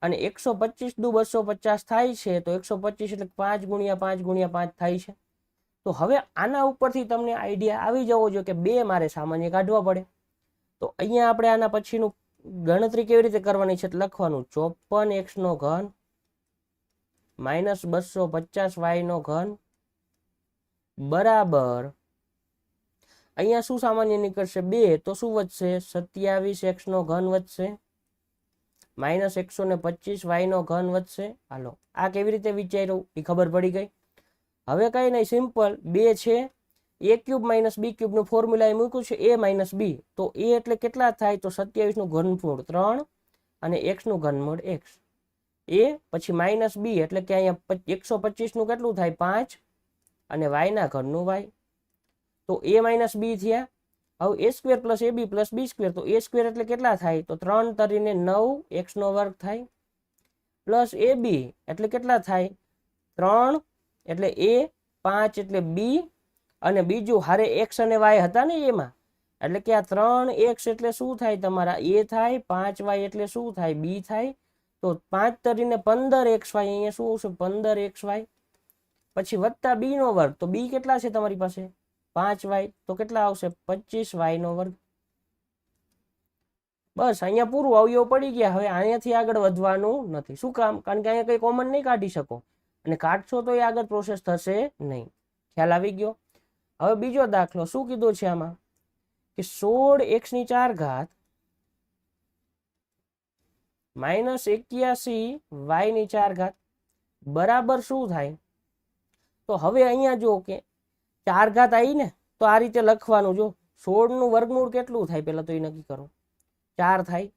અને 125 દુ 250 થાય છે તો 125 એટલે 5 ગુણ્યા 5 ગુણ્યા 5 થાય છે. તો હવે આના ઉપરથી તમને આઈડિયા આવી જવો જોઈએ કે 2 મારે સામાન્ય કાઢવા પડે. તો અહીંયા આપણે આના પછીનું ગણતરી કેવી રીતે કરવાની છે લખવાનું 54x નો ઘન માઇનસ 250y નો ઘન બરાબર, અહીંયા શું સામાન્ય નીકળશે 2, તો શું વધશે 27x નો ઘન વધશે માઇનસ 125y નો ઘન વધશે. હાલો આ કેવી રીતે વિચાર્યું એ ખબર પડી ગઈ. હવે કઈ નહીં, સિમ્પલ 2 છે, a cube minus b cube નું ફોર્મ્યુલા એ મૂક્યું છે a માઇનસ b, તો a એટલે કેટલા થાય તો 27 નું ઘનમૂળ 3 અને x નું ઘનમૂળ x, a પછી માઇનસ b એટલે કે અહીંયા 125 નું કેટલું થાય 5 અને y ના ઘનનું y, તો a માઇનસ b થયા. હવે a square plus ab plus b square, તો a સ્ક્વેર એટલે કેટલા થાય તો 3 તરીને 9 x નો વર્ગ થાય, પ્લસ ab એટલે કેટલા થાય 3 એટલે a 5 એટલે b, અને બીજું હારે x અને y હતા ને એમાં, એટલે કે આ 3x એટલે શું થાય તમારા a થાય, 5y એટલે શું થાય b થાય, તો 5 તરીને 15xy અહીંયા શું આવશે 15xy, પછી વત્તા b નો વર્ગ, તો b કેટલા છે તમારી પાસે 5y, તો કેટલા આવશે 25y નો વર્ગ. બસ અહીંયા પૂરું, અવયવ પડી ગયા. હવે અહીંયાથી આગળ વધવાનું નથી. શું કામ? કારણ કે અહીંયા કઈ કોમન નહીં કાઢી શકો, અને કાઢશો તો એ આગળ પ્રોસેસ થશે નહીં. ખ્યાલ આવી ગયો? હવે બીજો દાખલો શું કીધું છે આમાં કે 16x ની 4 ઘાત માઇનસ 81y ની 4 ઘાત બરાબર શું થાય. તો હવે અહીંયા જો કે 4 ઘાત આવી ને, તો આ રીતે લખવાનું, જો 16 નું વર્ગમૂળ કેટલું થાય પેલા તો એ નક્કી કરો, 4 થાય.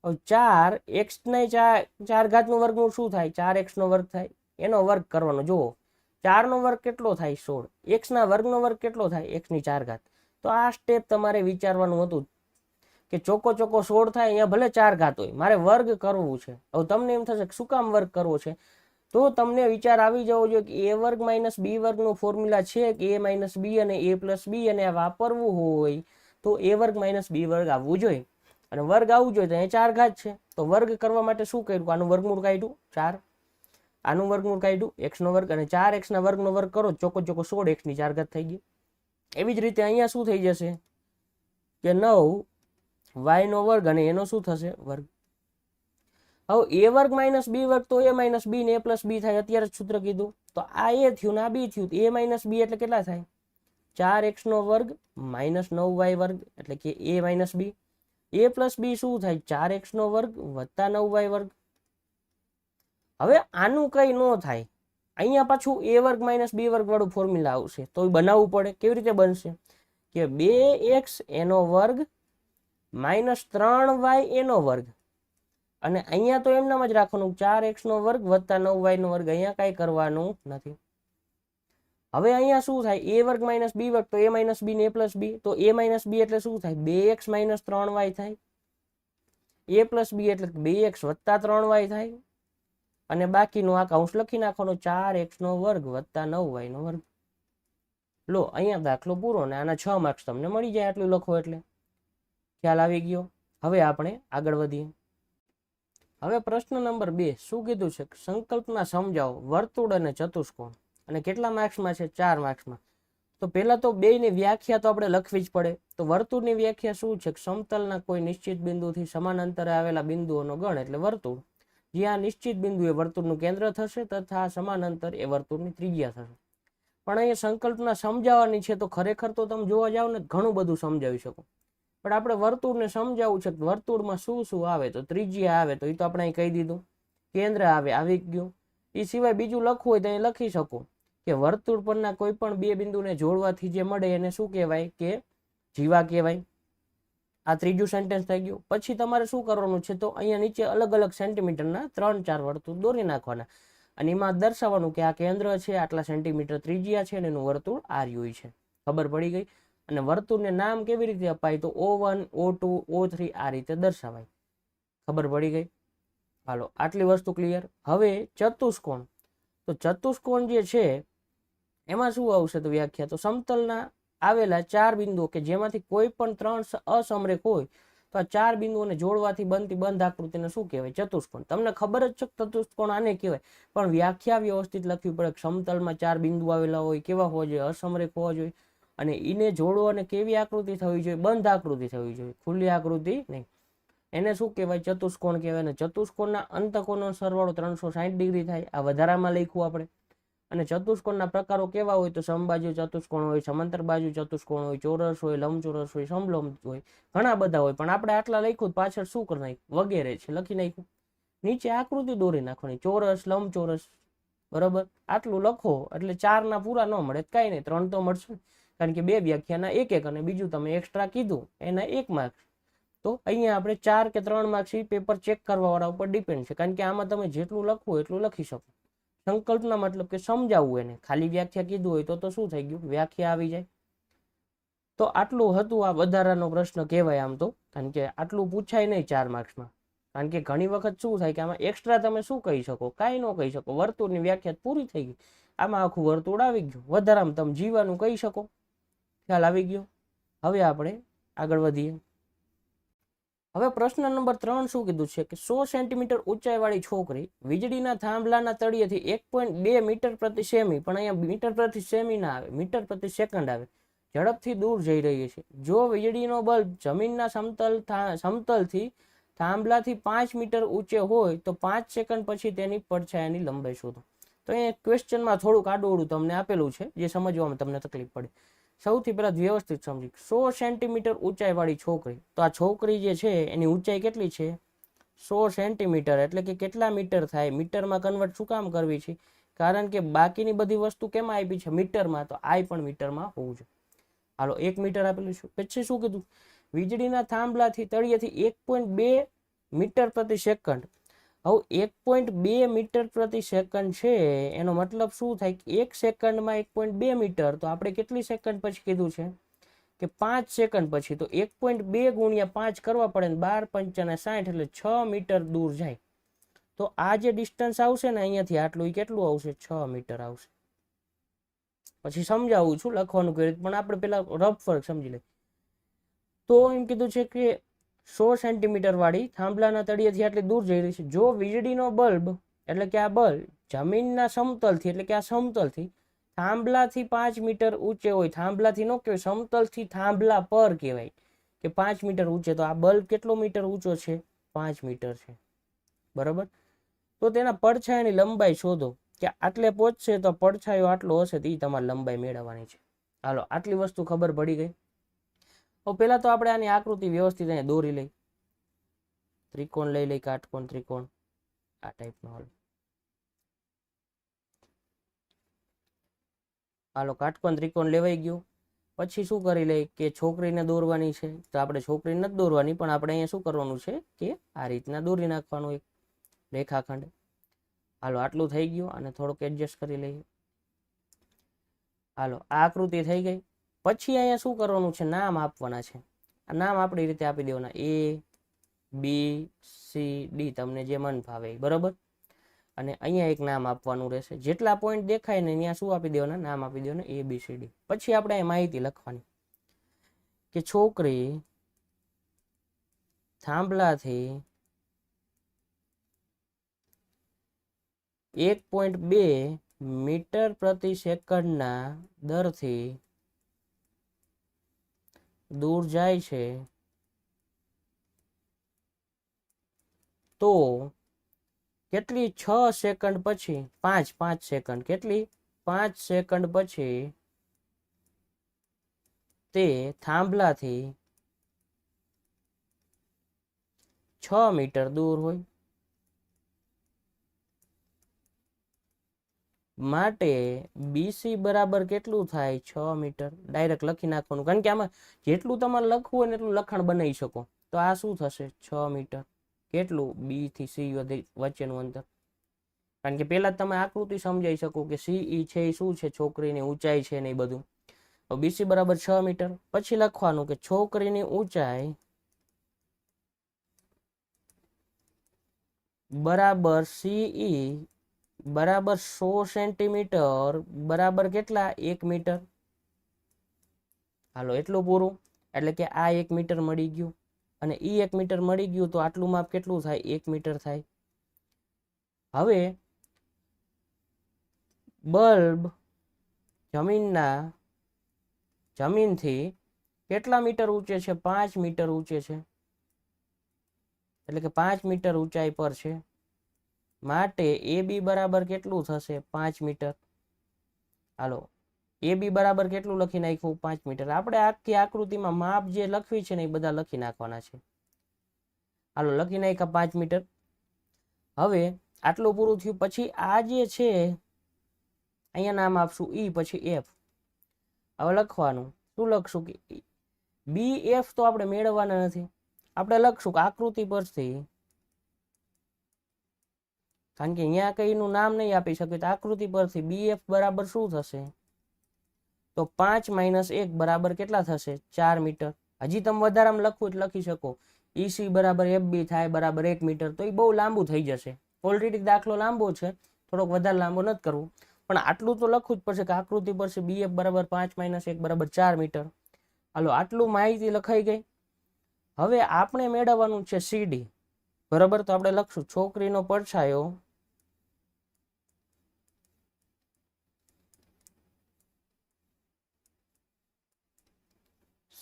હવે 4x ને 4 ઘાત નું વર્ગમૂળ શું થાય 4x નો વર્ગ થાય, એનો વર્ગ કરવાનો. જુઓ 4 નો વર્ગ કેટલો થાય 16, x ના વર્ગ નો વર્ગ કેટલો થાય x ની 4 ઘાત. તો આ સ્ટેપ તમારે વિચારવાનું હતું કે ચોકો 16 થાય, અહીંયા ભલે 4 ઘાત હોય, મારે વર્ગ કરવું છે. હવે તમને એમ થશે શું કામ વર્ગ કરવો છે, તો તમને વિચાર આવી જવો જોઈએ કે a વર્ગ માઇનસ b વર્ગ નું ફોર્મ્યુલા છે કે a માઇનસ b અને a પ્લસ b, અને આ વાપરવું હોય તો a વર્ગ માઇનસ b વર્ગ આવવું જોઈએ, અને વર્ગ આવવું જોઈએ તો અહીંયા 4 ઘાત છે. તો વર્ગ કરવા માટે શું કર્યું, આનું વર્ગમૂળ કાઢ્યું 4, આનું વર્ગમૂળ કાઢ્યું x નો વર્ગ, અને 4x ના વર્ગનો વર્ગ કરો ચોકો 16x ની 4 ઘાત થઈ ગઈ. એવી જ રીતે અહીંયા શું થઈ જશે કે 9y નો વર્ગ અને એનો શું થશે વર્ગ. હવે a વર્ગ માઇનસ b વર્ગ, તો a માઇનસ b ને a પ્લસ b થાય, અત્યારે સૂત્ર કીધું, તો આ a થયું ને આ b થયું, a માઇનસ b એટલે કેટલા થાય 4x નો વર્ગ માઇનસ 9y વર્ગ, એટલે કે a minus b, a plus b શું થાય 4x નો વર્ગ વત્તા 9y વર્ગ. હવે આનું કઈ ન થાય, અહીંયા પાછું a વર્ગ માઇનસ b વર્ગ વાળું ફોર્મ્યુલા આવશે, તો બનાવવું પડે. કેવી રીતે બનશે કે 2x એનો વર્ગ માઇનસ 3y એનો વર્ગ, અને અહીંયા તો એમનામ જ રાખવાનું 4x નો વર્ગ વત્તા 9y નો વર્ગ, અહીંયા કઈ કરવાનું નથી. હવે અહીંયા શું થાય a વર્ગ માઇનસ b વર્ગ, તો a માઇનસ b ને a પ્લસ b, તો a માઇનસ b એટલે શું થાય 2x માઇનસ 3y થાય, a પ્લસ b એટલે 2x વત્તા 3y થાય, અને બાકીનું આ કૌંસ લખી નાખવાનો 4x નો વર્ગ વત્તા 9y નો વર્ગ. લો અહીંયા દાખલો પૂરો, ને આના 6 માર્ક્સ તમને મળી જાય આટલું લખો એટલે. ખ્યાલ આવી ગયો? હવે આપણે આગળ વધીએ. હવે પ્રશ્ન નંબર 2 શું કીધું છે, સંકલ્પના સમજાવો વર્તુળ અને ચતુષ્કોણ, અને કેટલા માર્ક્સમાં છે 4 માર્ક્સમાં. તો પહેલા તો બેયની વ્યાખ્યા તો આપણે લખવી જ પડે. તો વર્તુળની વ્યાખ્યા શું છે, સમતલના કોઈ નિશ્ચિત બિંદુથી સમાન અંતરે આવેલા બિંદુઓનો ગણ એટલે વર્તુળ, જ્યાં નિશ્ચિત બિંદુ એ વર્તુળનું કેન્દ્ર થશે તથા સમાન અંતર એ વર્તુળની ત્રિજ્યા થશે. પણ અહીંયા સંકલ્પના સમજાવવાની છે, તો ખરેખર તો તમે જોવા જાવ ને ઘણું બધું સમજાવી શકો, પણ આપણે વર્તુળને સમજાવવું છે વર્તુળમાં શું શું આવે, તો ત્રિજ્યા આવે, તો એ તો આપણે અહીં કહી દીધું, કેન્દ્ર આવે આવી ગયું. એ સિવાય બીજું લખવું હોય તો અહીં લખી શકો કે વર્તુળ પરના કોઈ પણ બે બિંદુને જોડવાથી જે મળે એને શું કહેવાય કે જીવા કહેવાય. આ ત્રીજું સેન્ટેન્સ થઈ ગયું. પછી તમારે શું કરવાનું છે, તો અહીંયા નીચે અલગ અલગ સેન્ટીમીટરના 3-4 વર્તુળ દોરી નાખવાના. અને એમાં દર્શાવવાનું કે આ કેન્દ્ર છે, આટલા સેન્ટીમીટર ત્રિજ્યા છે અને એનું વર્તુળ આર્યું છે. ખબર પડી ગઈ. અને વર્તુળને નામ કેવી રીતે અપાય? તો O1 O2 O3 આ રીતે દર્શાવાય. ખબર પડી ગઈ. હાલો, આટલી વસ્તુ ક્લિયર. હવે ચતુષ્કોણ. તો ચતુષ્કોણ જે છે એમાં શું આવશે? તો વ્યાખ્યા, તો સમતલના આવેલા 4 બિંદુઓ કે જેમાંથી કોઈ પણ 3 અસમરેખ હોય તો આ 4 બિંદુઓને જોડવાથી બનતી બંધ આકૃતિને શું કહેવાય? ચતુષ્કોણ. તમને ખબર જ છે ચતુષ્કોણ આને કહેવાય, પણ વ્યાખ્યા વ્યવસ્થિત લખવી પડે. સમતલમાં 4 બિંદુ આવેલા હોય, કેવા હોવા જોઈએ? અસમરેખ હોવા જોઈએ. અને એને જોડો અને કેવી આકૃતિ થવી જોઈએ? બંધ આકૃતિ થવી જોઈએ, ખુલ્લી આકૃતિ નહીં. એને શું કહેવાય? ચતુષ્કોણ કહેવાય. અને ચતુષ્કોણના અંતકોણનો સરવાળો 360 ડિગ્રી થાય. આ વધારામાં લખ્યું આપણે. અને ચતુષ્કોણના પ્રકારો કેવા હોય? તો સમબાજુ ચતુષ્કોણ હોય, સમાંતર બાજુ ચતુષ્કોણ હોય, ચોરસ હોય, લંબચોરસ હોય, સમલંબ હોય, ઘણા બધા હોય. પણ આપણે આટલા લખ્યું, પાછળ શું કરી નાખ્યું? વગેરે છે લખી નાખ્યું. નીચે આકૃતિ દોરી નાખવાની, ચોરસ, લંબચોરસ. બરાબર, આટલું લખો એટલે 4 ના પૂરા ન મળે કઈ નહીં, 3 તો મળશે. કારણ કે 2 વ્યાખ્યાના 1 અને બીજું તમે એક્સ્ટ્રા કીધું એના 1 માર્ક્સ. તો અહીંયા આપણે 4 કે 3 માર્ક્સ એ પેપર ચેક કરવા વાળા ઉપર ડિપેન્ડ છે. કારણ કે આમાં તમે જેટલું લખવું એટલું લખી શકો. સંકલ્પના મતલબ કે સમજાવવું એને. ખાલી વ્યાખ્યા કીધું હોય તો શું થઈ ગયું? વ્યાખ્યા આવી જાય. તો આટલું હતું. આ વધારાનો પ્રશ્ન કહેવાય આમ તો, કારણ કે આટલું પૂછાય નહીં 4 માર્ક્સમાં. કારણ કે ઘણી વખત શું થાય કે આમાં એક્સ્ટ્રા તમે શું કહી શકો? કાંઈ ન કહી શકો. વર્તુળની વ્યાખ્યા પૂરી થઈ ગઈ, આમાં આખું વર્તુળ આવી ગયું. વધારામાં તમે જીવાનું કહી શકો. ખ્યાલ આવી ગયો. હવે આપણે આગળ વધીએ. હવે પ્રશ્ન નંબર 3 શું કીધું છે કે 100 સેન્ટીમીટર ઊંચાઈવાળી છોકરી વીજળીના થાંભલાના તળિયેથી 1.2 મીટર પ્રતિ સેમી, પણ અહીંયા મીટર પ્રતિ સેમી ના આવે, મીટર પ્રતિ સેકન્ડ આવે, ઝડપથી દૂર જઈ રહી છે. જો વીજળીનો બલ્બ જમીનના સમતલથી થાંભલાથી 5 મીટર ઊંચે હોય તો 5 સેકન્ડ પછી તેની પડછાયાની લંબાઈ શોધો. તો અહીંયા ક્વેશ્ચનમાં થોડુંક આડું તમને આપેલું છે, જે સમજવામાં તમને તકલીફ પડે. સૌથી પહેલા વ્યવસ્થિત સમજી. 100 સેન્ટીમીટર ઊંચાઈવાળી છોકરી. તો આ છોકરી જે છે એની ઊંચાઈ કેટલી છે? 100 સેન્ટીમીટર. એટલે કે કેટલા મીટર થાય? મીટરમાં કન્વર્ટ શું કામ કરવી છે? કારણ કે બાકીની બધી વસ્તુ કેમાં આપી છે? મીટરમાં. તો આ પણ મીટરમાં હોવું જોઈએ. હાલો, 1 મીટર આપેલું છે. પછી શું કીધું? વીજળીના થાંભલાથી તળિયેથી 1.2 મીટર પ્રતિ સેકન્ડ. હવે 1.2 મીટર પ્રતિ સેકન્ડ છે, એનો મતલબ શું થાય કે 1 સેકન્ડમાં 1.2 મીટર. તો આપણે કેટલી સેકન્ડ પછી કીધું છે કે 5 સેકન્ડ પછી. તો 1.2 ગુણ્યા 5 કરવા પડે ને 12 પંચાને 60 એટલે 6 મીટર દૂર જાય. તો આ જે ડિસ્ટન્સ આવશે ને અહીંયાથી આટલું, કેટલું આવશે? 6 મીટર આવશે. પછી સમજાવું છું લખવાનું કઈ રીતે, પણ આપણે પેલા રફ ફરક સમજી લઈએ. તો એમ કીધું છે કે 100 સેન્ટીમીટર વાળી થાંભલાના તળિયેથી આટલી દૂર જઈ રહી છે. જો વીજળીનો બલ્બ, એટલે કે આ બલ્બ જમીનના સમતલથી, એટલે કે આ સમતલથી થાંભલાથી 5 મીટર ઊંચે હોય, થાંભલાથી નો કહેવાય, સમતલથી થાંભલા પર કહેવાય કે 5 મીટર ઊંચે. તો આ બલ્બ કેટલો મીટર ઊંચો છે? 5 મીટર છે. બરાબર. તો તેના પડછાયાની લંબાઈ શોધો કે આટલે પહોંચશે તો પડછાયો આટલો હશે, તો એ તમારે લંબાઈ મેળવવાની છે. હાલો, આટલી વસ્તુ ખબર પડી ગઈ. તો પેલા તો આપણે આની આકૃતિ વ્યવસ્થિત અહીંયા દોરી લઈ. ત્રિકોણ લઈ લઈ, કાટકોણ ત્રિકોણ આ ટાઈપનો. હાલો, કાટકોણ ત્રિકોણ લેવાઈ ગયું. પછી શું કરી લઈ કે છોકરીને દોરવાની છે. તો આપણે છોકરી નથી દોરવાની, પણ આપણે અહીંયા શું કરવાનું છે કે આ રીતના દોરી નાખવાનું એક રેખાખંડ. હાલો, આટલું થઈ ગયું. અને થોડુંક એડજસ્ટ કરી લઈએ. હાલો, આ આકૃતિ થઈ ગઈ. પછી અહીંયા શું કરવાનું છે? નામ આપવાના છે. આ નામ આપણી રીતે આપી દેવાના, A B C D, તમને જે મન ભાવે. બરાબર. અને અહીંયા એક નામ આપવાનું રહેશે. જેટલા પોઈન્ટ દેખાય ને ત્યાં શું આપી દેવાના? નામ આપી દેવાના ABCD. પછી આપણે અહીં માહિતી લખવાની કે છોકરી થાંભલાથી 1.2 મીટર પ્રતિ સેકન્ડના દરથી દૂર જાય છે તો કેટલી 6 સેકન્ડ પછી, 5 સેકન્ડ, કેટલી 5 સેકન્ડ પછી તે થાંભલાથી 6 મીટર દૂર હોય. માટે BC બરાબર કેટલું થાય? 6 મીટર. ડાયરેક્ટ લખી નાખવાનું, કારણ કે આમાં જેટલું તમારે લખવું હોય ને એટલું લખાણ બનાવી શકો. તો આ શું થશે? 6 મીટર. કેટલું? B થી C વચ્ચેનું અંતર. કારણ કે પહેલા તમે આકૃતિ સમજાઈ શકો કે સીઈ છે એ શું છે, છોકરીની ઊંચાઈ છે ને એ બધું. બીસી બરાબર 6 મીટર. પછી લખવાનું કે છોકરીની ઊંચાઈ બરાબર સીઈ બરાબર 100 સેન્ટીમીટર બરાબર કેટલા? 1 મીટર. હાલો એટલું પૂરું. એટલે કે આ 1 મીટર મળી ગયું અને ઈ 1 મીટર મળી ગયું તો આટલું માપ કેટલું થાય? 1 મીટર થાય. હવે બલ્બ જમીનથી કેટલા મીટર ઊંચે છે? 5 મીટર ઊંચે છે. એટલે કે 5 મીટર ઊંચાઈ પર છે. માટે AB બરાબર કેટલું થશે? 5 મીટર. હાલો AB બરાબર કેટલું લખી નાખ્યું? 5 મીટર. આપણે આખી આકૃતિમાં માપ જે લખવી છે ને એ બધા લખી નાખવાના છે. હાલો લખી નાખ્યા 5 મીટર. હવે આટલું પૂરું થયું. પછી આ જે છે અહીંયા નામ આપશું E, પછી F. હવે લખવાનું શું લખશું કે BF તો આપણે મેળવવાના નથી. આપણે લખશું કે આકૃતિ પરથી, કારણ કે અહીંયા કઈનું નામ નહીં આપી શકે, તો આકૃતિ પરથી BF બરાબર શું થશે? તો 5 - 1 બરાબર કેટલા થશે? 4 મીટર. હજી તમે વધારામાં લખવું એટલે લખી શકો. EC બરાબર FB થાય બરાબર 1 મીટર. તો એ બહુ લાંબુ થઈ જશે. ઓલરેડી દાખલો લાંબો છે, થોડોક વધારે લાંબો નથી કરવું, પણ આટલું તો લખવું જ પડશે કે આકૃતિ પરથી BF બરાબર 5 - 1 બરાબર 4 મીટર. હાલો આટલું માહિતી લખાઈ ગઈ. હવે આપણે મેળવવાનું છે CD બરાબર. તો આપણે લખશું છોકરીનો પડછાયો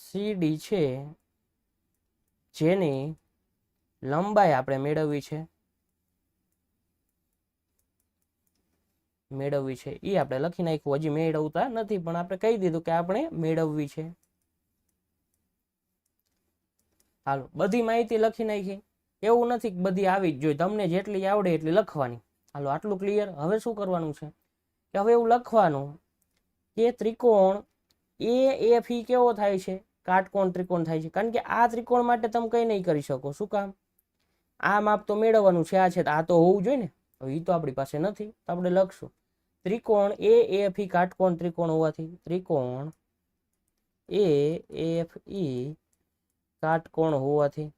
CD છે, જેની લંબાઈ આપણે મેળવવી છે એ આપણે લખી નાખ્યું. હજી મેળવતા નથી પણ આપણે કહી દીધું કે આપણે મેળવવી છે. હાલો બધી માહિતી લખી નાખી. એવું નથી કે બધી આવી જ જોઈએ, તમને જેટલી આવડે એટલી લખવાની. હાલો આટલું ક્લિયર. હવે શું કરવાનું છે કે હવે એવું લખવાનું કે ત્રિકોણ AFE કેવો થાય છે? કાટકોણ ત્રિકોણ થાય છે. કારણ કે આ ત્રિકોણ માટે તમે કંઈ નહીં કરી શકો. શું કામ? આ માપ તો મેળવવાનું છે, આ છે, આ તો હોવું જોઈએ ને. હવે એ તો આપણી પાસે નથી, તો આપણે લખશું ત્રિકોણ AFE કાટકોણ ત્રિકોણ હોવાથી ત્રિકોણ AFE કાટકોણ હોવાથી.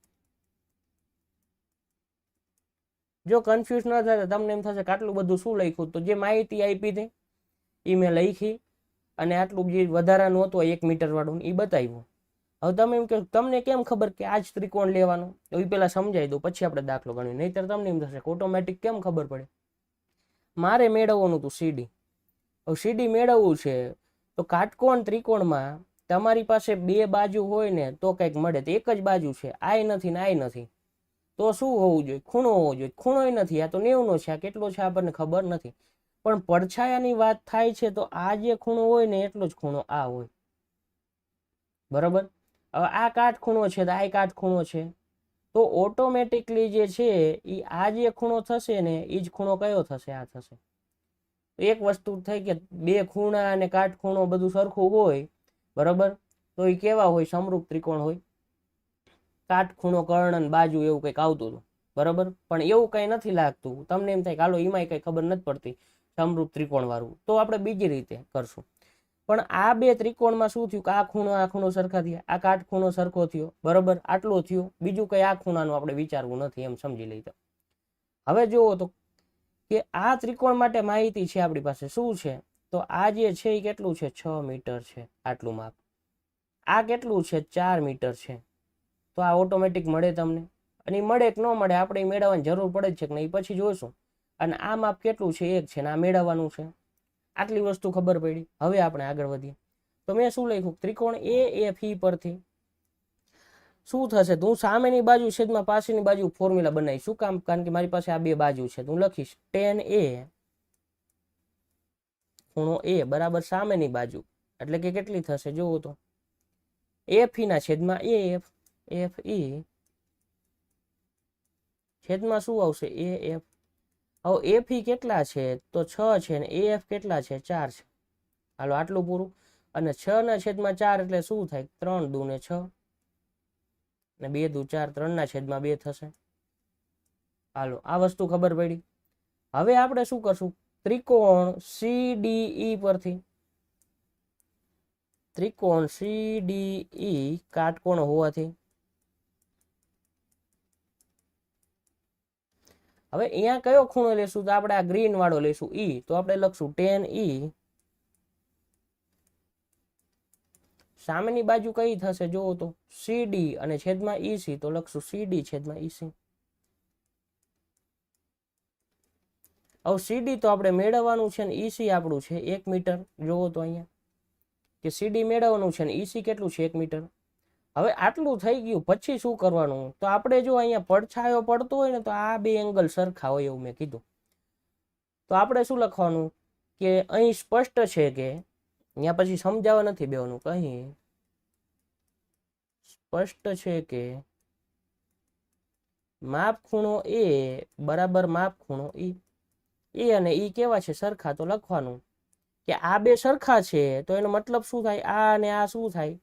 જો કન્ફ્યુઝ ન થાય તમને એમ થશે કે આટલું બધું શું લખ્યું, તો જે માહિતી આપી હતી એ મેં લખી અને આટલું જે વધારાનું હતું 1 મીટર વાળું એ બતાવ્યું. હવે તમે એમ કે તમને કેમ ખબર કે આ જ ત્રિકોણ લેવાનું? તો એ પહેલા સમજાવી દઉં પછી આપણે દાખલો ગણીએ. નહીતર તમને એમ થશે કે ઓટોમેટિક કેમ ખબર પડે? મારે મેળવવાનું હતું CD. હવે CD મેળવવું છે તો કાટકોણ ત્રિકોણમાં તમારી પાસે 2 બાજુ હોય ને તો કંઈક મળે. તો એક જ બાજુ છે, આ નથી ને આ નથી, તો શું હોવું જોઈએ? ખૂણો હોવો જોઈએ. ખૂણોય નથી. આ તો 90 નો છે, આ કેટલો છે આપણને ખબર નથી. પણ પડછાયાની વાત થાય છે તો આ જે ખૂણો હોય ને એટલો જ ખૂણો આ હોય. બરાબર. હવે આ કાટખૂણો છે તો આ કાટખૂણો છે, તો ઓટોમેટિકલી જે છે એ આ જે ખૂણો થશે ને એ જ ખૂણો કયો થશે? આ થશે. એક વસ્તુ થઈ કે 2 ખૂણા અને કાટખૂણો બધું સરખું હોય બરાબર, તો એ કેવા હોય? સમરૂપ ત્રિકોણ હોય. કાટખૂણો કર્ણ બાજુ એવું કંઈક આવતું હતું બરાબર, પણ એવું કંઈ નથી લાગતું. તમને એમ થાય કે હાલો એમાંય કંઈ ખબર નથી પડતી સમરૂપ ત્રિકોણ વાળું, તો આપણે બીજી રીતે કરશું. પણ આ 2 ત્રિકોણમાં શું થયું કે આ ખૂણો સરખા થયા, આ કાટખૂણો સરખો થયો બરાબર, આટલો થયો. બીજું કંઈ આ ખૂણાનું આપણે વિચારવું નથી, એમ સમજી લઈએ. હવે જુઓ તો કે આ ત્રિકોણ માટે માહિતી છે આપણી પાસે. શું છે? તો આ જે છે એ કેટલું છે? 6 મીટર છે આટલું માપ. આ કેટલું છે? 4 મીટર છે. તો આ ઓટોમેટિક મળે તમને. અને મળે કે ન મળે આપણે મેળવવાની જરૂર પડે જ છે કે નહીં પછી જોઈશું. અને આ માપ કેટલું છે? 1 છે ને આ મેળવવાનું છે. આટલી વસ્તુ ખબર પડી. હવે આપણે આગળ વધીએ. તો મેં શું લખ્યું? ત્રિકોણ AFE પરથી શું થશે? તો હું સામેની બાજુ છેદમાં પાછળની બાજુ ફોર્મ્યુલા બનાવીશ. શું કામ? કારણ કે મારી પાસે આ 2 બાજુ છે. તો હું લખીશ tan A ખૂણો A બરાબર સામેની બાજુ, એટલે કે કેટલી થશે જોવો તો AFE ના છેદમાં AF. FE છેદમાં શું આવશે? AF. હવે FE કેટલા છે? તો 6 છે ને AF કેટલા છે? 4 છે. હાલો આટલું પૂરું. અને 6 ના છેદમાં 4 એટલે શું થાય? 3 દુ ને 6 ને 2 દુ 4, 3 ના છેદમાં 2 થશે. હાલો આ વસ્તુ ખબર પડી. હવે આપણે શું કરશું, ત્રિકોણ CDE પરથી, ત્રિકોણ CDE કાટકોણ હોવાથી હવે અહીંયા કયો ખૂણો લેશું, તો આપણે આ ગ્રીન વાળો લેશું E, તો આપણે લખશું tan E, સામેની બાજુ કઈ થશે જોવો તો CD અને છેદમાં EC, તો લખશું CD છેદમાં EC. હવે CD તો આપણે મેળવવાનું છે ને EC આપણું છે 1 મીટર, જોવો તો અહીંયા કે CD મેળવવાનું છે ને EC કેટલું છે 1 મીટર. હવે આટલું થઈ ગયું, પછી શું કરવાનું, તો આપણે જો અહીંયા પડછાયો પડતો હોય ને તો આ બે એંગલ સરખા હોય એવું મેં કીધું. તો આપણે શું લખવાનું કે અહીં સ્પષ્ટ છે કે અહીંયા પછી સમજાવવા નથી બેવાનું, અહીં સ્પષ્ટ છે કે માપ ખૂણો A બરાબર માપ ખૂણો E. A અને E કેવા છે, સરખા, તો લખવાનું કે આ બે સરખા છે તો એનો મતલબ શું થાય, આ અને આ શું થાય,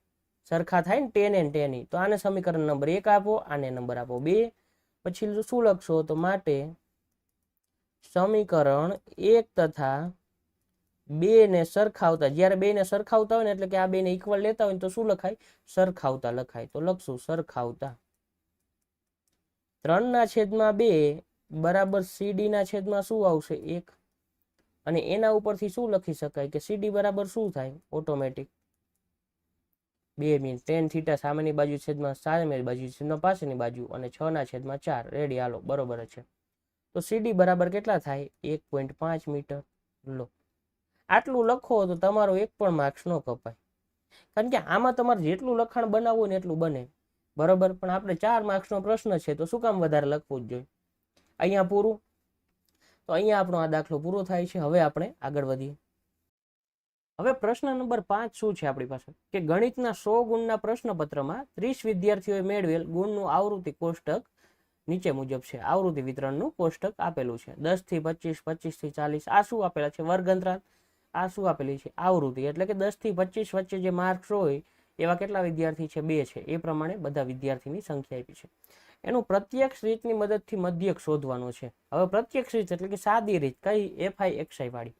સરખા થાય ને, tan and tan E. તો આને સમીકરણ નંબર 1 આપો, આને નંબર આપો 2. પછી શું લખશો, તો માટે સમીકરણ 1 તથા 2 ને સરખાવતા, જ્યારે 2 ને સરખાવતા હોય ને એટલે કે આ 2 ને ઇક્વલ લેતા હોય ને તો શું લખાય, સરખાવતા લખાય. તો લખશું સરખાવતા 3/2 બરાબર CD ના છેદમાં શું આવશે 1, અને એના ઉપરથી શું લખી શકાય કે CD બરાબર શું થાય, ઓટોમેટિક 2 મીન tan થીટા સામેની બાજુ છેદમાં સામેની બાજુ છેદમાં પાછળની બાજુ અને 6/4. રેડી, હાલો બરોબર છે. તો CD બરાબર કેટલા થાય 1.5 મીટર. લો આટલું લખો તો તમારો એક પણ માર્ક્સ ન કપાય, કારણ કે આમાં તમારે જેટલું લખાણ બનાવવું ને એટલું બને, બરોબર. પણ આપણે 4 માર્ક્સનો પ્રશ્ન છે તો શું કામ વધારે લખવું જ જોઈએ. અહીંયા પૂરું. તો અહીંયા આપણો આ દાખલો પૂરો થાય છે. હવે આપણે આગળ વધીએ. હવે પ્રશ્ન નંબર 5 શું છે આપણી પાસે, કે ગણિતના 100 ગુણના પ્રશ્નપત્રમાં 30 વિદ્યાર્થીઓએ મેળવેલ ગુણનું આવૃત્તિ કોષ્ટક નીચે મુજબ છે. આવૃત્તિ વિતરણનું કોષ્ટક આપેલું છે. 10 થી 25, 25 થી 40. આ શું આપેલા છે, વર્ગ અંતરાલ. આ શું આપેલી છે, આવૃત્તિ. એટલે કે 10 થી 25 વચ્ચે જે માર્ક્સ હોય એવા કેટલા વિદ્યાર્થી છે, 2 છે. એ પ્રમાણે બધા વિદ્યાર્થીની સંખ્યા આપી છે. એનું પ્રત્યક્ષ રીતની મદદથી મધ્યક શોધવાનું છે. હવે પ્રત્યક્ષ રીત એટલે કે સાદી રીત કઈ, FI XI વાળી.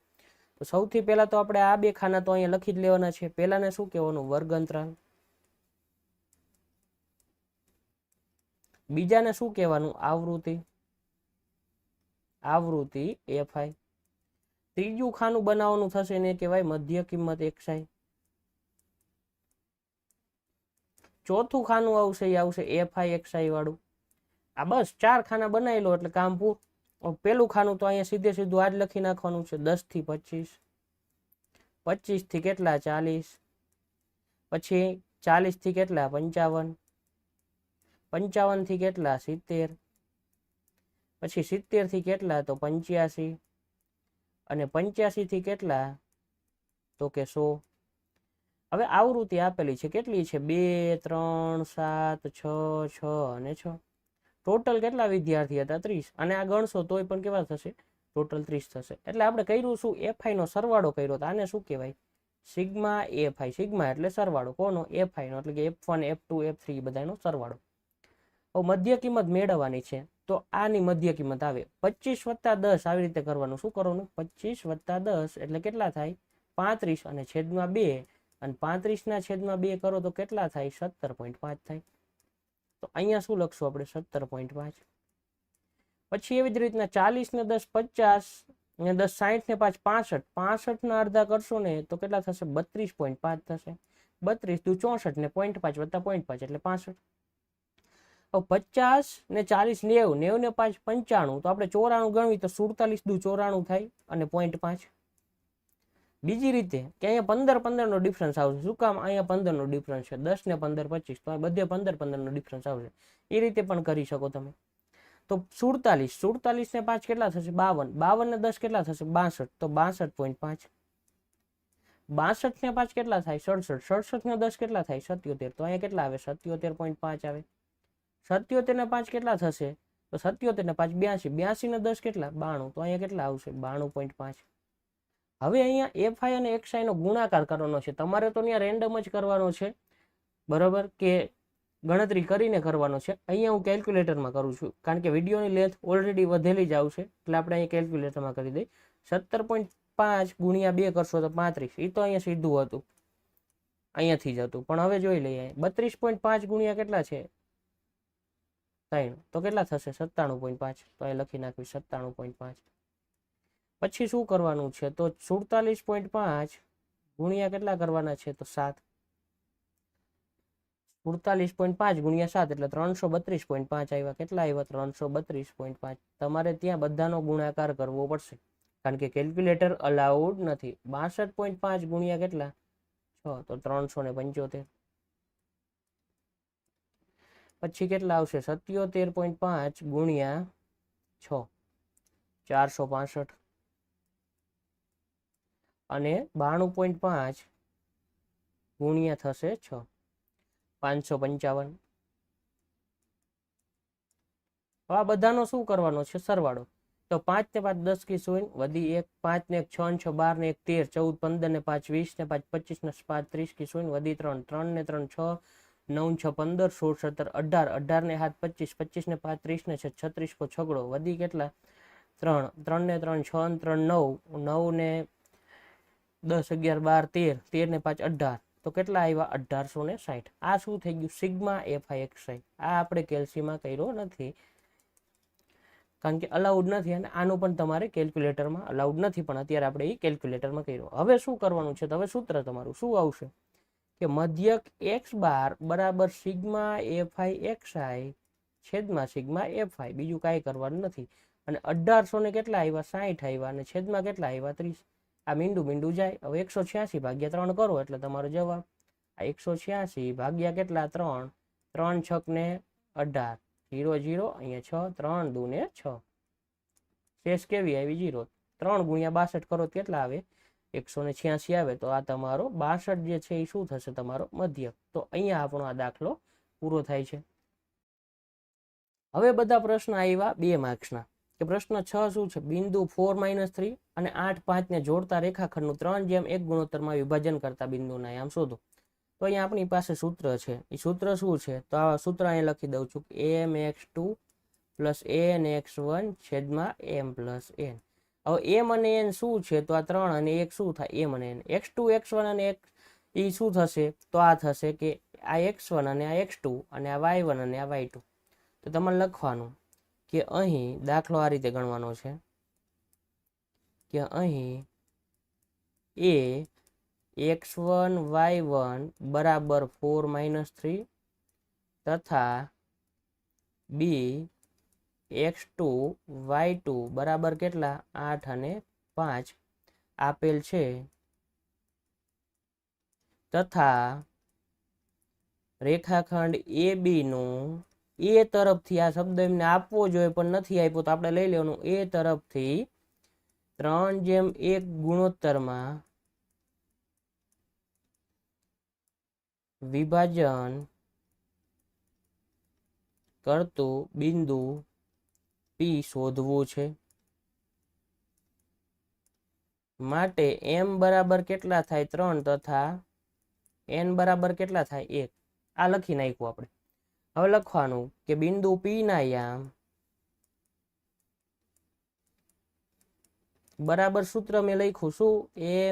તો સૌથી પહેલા તો આપણે આ બે ખાના તો અહીંયા લખી જ લેવાના છે. પહેલાને શું કહેવાનું, વર્ગ અંતરાલ. બીજાને શું કહેવાનું, આવૃત્તિ. આવૃત્તિ FI. ત્રીજું ખાનું બનાવવાનું થશે એને કહેવાય મધ્ય કિંમત XI. ચોથું ખાનું આવશે એ આવશે FI XI વાળું. આ બસ 4 ખાના બનાવી લો એટલે કામ પૂરું. પેલું ખાનું તો અહીંયા સીધે સીધું આજ લખી નાખવાનું છે, 10 થી 25, 25 થી કેટલા 40, પછી 40 થી કેટલા 55, 55 થી કેટલા 70, પછી 70 થી કેટલા તો 85, અને 85 થી કેટલા તો કે 100. હવે આવૃત્તિ આપેલી છે કેટલી છે, 2, 3, 7, 6, 6 અને 6. ટોટલ કેટલા વિદ્યાર્થી હતા 30, અને આ ગણશો તોય પણ કેવા થશે, ટોટલ 30 થશે. એટલે આપણે કર્યું શું, FI નો સરવાળો કર્યો, તો આને શું કહેવાય, સિગ્મા FI. સિગ્મા એટલે સરવાળો કોનો, FI નો, એટલે કે F1 F2 F3 બધાનો સરવાળો. હવે મધ્ય કિંમત મેળવવાની છે તો આની મધ્ય કિંમત આવે 25 + 10. આવી રીતે કરવાનું, શું કરવાનું, 25 + 10 એટલે કેટલા થાય 35, અને છેદમાં 2, અને 35 ના છેદમાં 2 કરો તો કેટલા થાય 17.5 થાય. તો અહીંયા શું લખશું આપણે 17.5. પછી એવી જ રીતના 40 ને 10 50, ને 10 60 ને 5 65. 65 ના અડધા કરશો ને તો કેટલા થશે 32.5 થશે. 32 દુ 64 ને 0.5 વત્તા 0.5 એટલે 65. હવે 50 ને 40 90, 90 ને 5 95. તો આપણે 94 ગણવી તો 47 દુ 94 થાય અને 0.5. બીજી રીતે કે અહીંયા 15 નો ડિફરન્સ આવશે. શું કામ, અહીંયા 15 નો ડિફરન્સ છે, 10 ને 15 25, તો બધે 15 નો ડિફરન્સ આવશે. એ રીતે પણ કરી શકો તમે. તો 47 ને 5 કેટલા થશે 52, 52 ને 10 કેટલા થશે 62, તો 62.5. 62 ને 5 કેટલા થાય 67, 67 ને 10 કેટલા થાય 77, તો અહીંયા કેટલા આવે 77.5 આવે. 77 ને 5 કેટલા થશે, તો 77 ને 5 82, 82 ને 10 કેટલા 92, તો અહીંયા કેટલા આવશે 92.5. હવે અહીંયા FI અને XI નો ગુણાકાર કરવાનો છે. તમારે તો અહીંયા રેન્ડમ જ કરવાનો છે, બરોબર, કે ગણતરી કરીને કરવાનો છે. અહીંયા હું કેલ્ક્યુલેટરમાં કરું છું કારણ કે વિડીયોની લેન્થ ઓલરેડી વધેલી જ આવશે, એટલે આપણે અહીંયા કેલ્ક્યુલેટરમાં કરી દઈએ. 17.5 ગુણ્યા 2 કરશો તો 35. એ તો અહીંયા સીધું હતું, અહીંયાથી જ હતું. પણ હવે જોઈ લઈએ 32.5 ગુણ્યા કેટલા છે 3, તો કેટલા થશે 97.5. તો અહીં લખી નાખ્યું 97.5. પછી શું કરવાનું છે તો 47.5 ગુણ્યા કેટલા કરવાના છે તો 7. 47.5 ગુણ્યા 7 એટલે 332.5 આવ્યા. કેટલા આવ્યા 332.5. તમારે ત્યાં બધાનો ગુણાકાર કરવો પડશે કારણ કે કેલ્ક્યુલેટર અલાઉડ નથી. 62.5 ગુણ્યા કેટલા 6 તો 375. પછી કેટલા આવશે 77.5 ગુણ્યા 6 465 અને 92.5 ગુણ્યા થશે 6 555. આ બધાનો શું કરવાનો છે સરવાળો. તો 5 ને 5 10 કી 0 વધી 1, 5 ને 1 6 6 12 ને 1 13 14 15 ને 5 20 ને 5 25 ને 5 30 કી 0 વધી 3 3 ને 3 6 9 6 15 16 17 18 18 ને 7 25 25 ને 5 30 ને 36 કો છગડો વધી કેટલા 3 3 ને 3 6 ને 3 9 9 ને 10 11 12 13 13 ને 5 18. તો કેટલા આવ્યા 1860. આ શું થઈ ગયું સિગ્મા FI/XI. આ આપણે કેલ્સીમાં કર્યો નથી કારણ કે અલાઉડ નથી અને આનું પણ તમારે કેલ્ક્યુલેટરમાં અલાઉડ નથી, પણ અત્યારે આપણે એ કેલ્ક્યુલેટરમાં કર્યો. હવે શું કરવાનું છે તો હવે સૂત્ર તમારું શું આવશે કે મધ્યક x બાર બરાબર સિગ્મા FI/XI છેદમાં સિગ્મા FI. બીજું કાંઈ કરવાનું નથી. અને 1800 ને કેટલા આવ્યા 60 આવ્યા અને છેદમાં કેટલા આવ્યા 30. આ મીંડું જાય. હવે 186 ભાગ્યા 3 કરો એટલે તમારો જવાબ આ 186 ભાગ્યા કેટલા 3 3 6 ને 18 0 0 અહીંયા 6 3 2 ને 6. શેષ કેવી આવી 0. 3 ગુણ્યા 62 કરો કેટલા આવે 186 આવે. તો આ તમારો 62 જે છે એ શું થશે તમારો મધ્યક. તો અહીંયા આપણો આ દાખલો પૂરો થાય છે. હવે બધા પ્રશ્ન આવ્યા 2 માર્ક્સના. કે પ્રશ્ન 6 શું છે બિંદુ 4 - 3 અને 8 5 ને જોડતા રેખાખંડનું 3:1 ગુણોત્તરમાં વિભાજન કરતા બિંદુના આયામ શોધો. તો અહીંયા આપણી પાસે સૂત્ર છે. એ સૂત્ર શું છે તો આ સૂત્ર અહીંયા લખી દઉં છું mx2 + nx1 છેદમાં m + n. હવે m અને n શું છે તો આ 3 અને 1 શું થાય m અને n. x2 x1 અને x એ શું થશે તો આ થશે કે આ x1 અને આ x2 અને આ y1 અને આ y2. તો તમારે લખવાનું કે અહીં દાખલો આ રીતે ગણવાનો છે કે અહીં a x1 y1 બરાબર 4 - 3 તથા b x2 y2 બરાબર કેટલા 8 અને 5 આપેલ છે તથા રેખાખંડ AB નું એ તરફથી આ શબ્દ એમને આપવો જોઈએ પણ નથી આપ્યો તો આપણે લઈ લેવાનું એ તરફથી 3:1 ગુણોત્તરમાં વિભાજન કરતું બિંદુ P શોધવું છે. માટે m બરાબર કેટલા થાય 3 તથા n બરાબર કેટલા થાય 1. આ લખી નાખ્યું આપણે. હવે લખવાનું કે બિંદુ P ના યામ બરાબર સૂત્ર મેં લખ્યું શું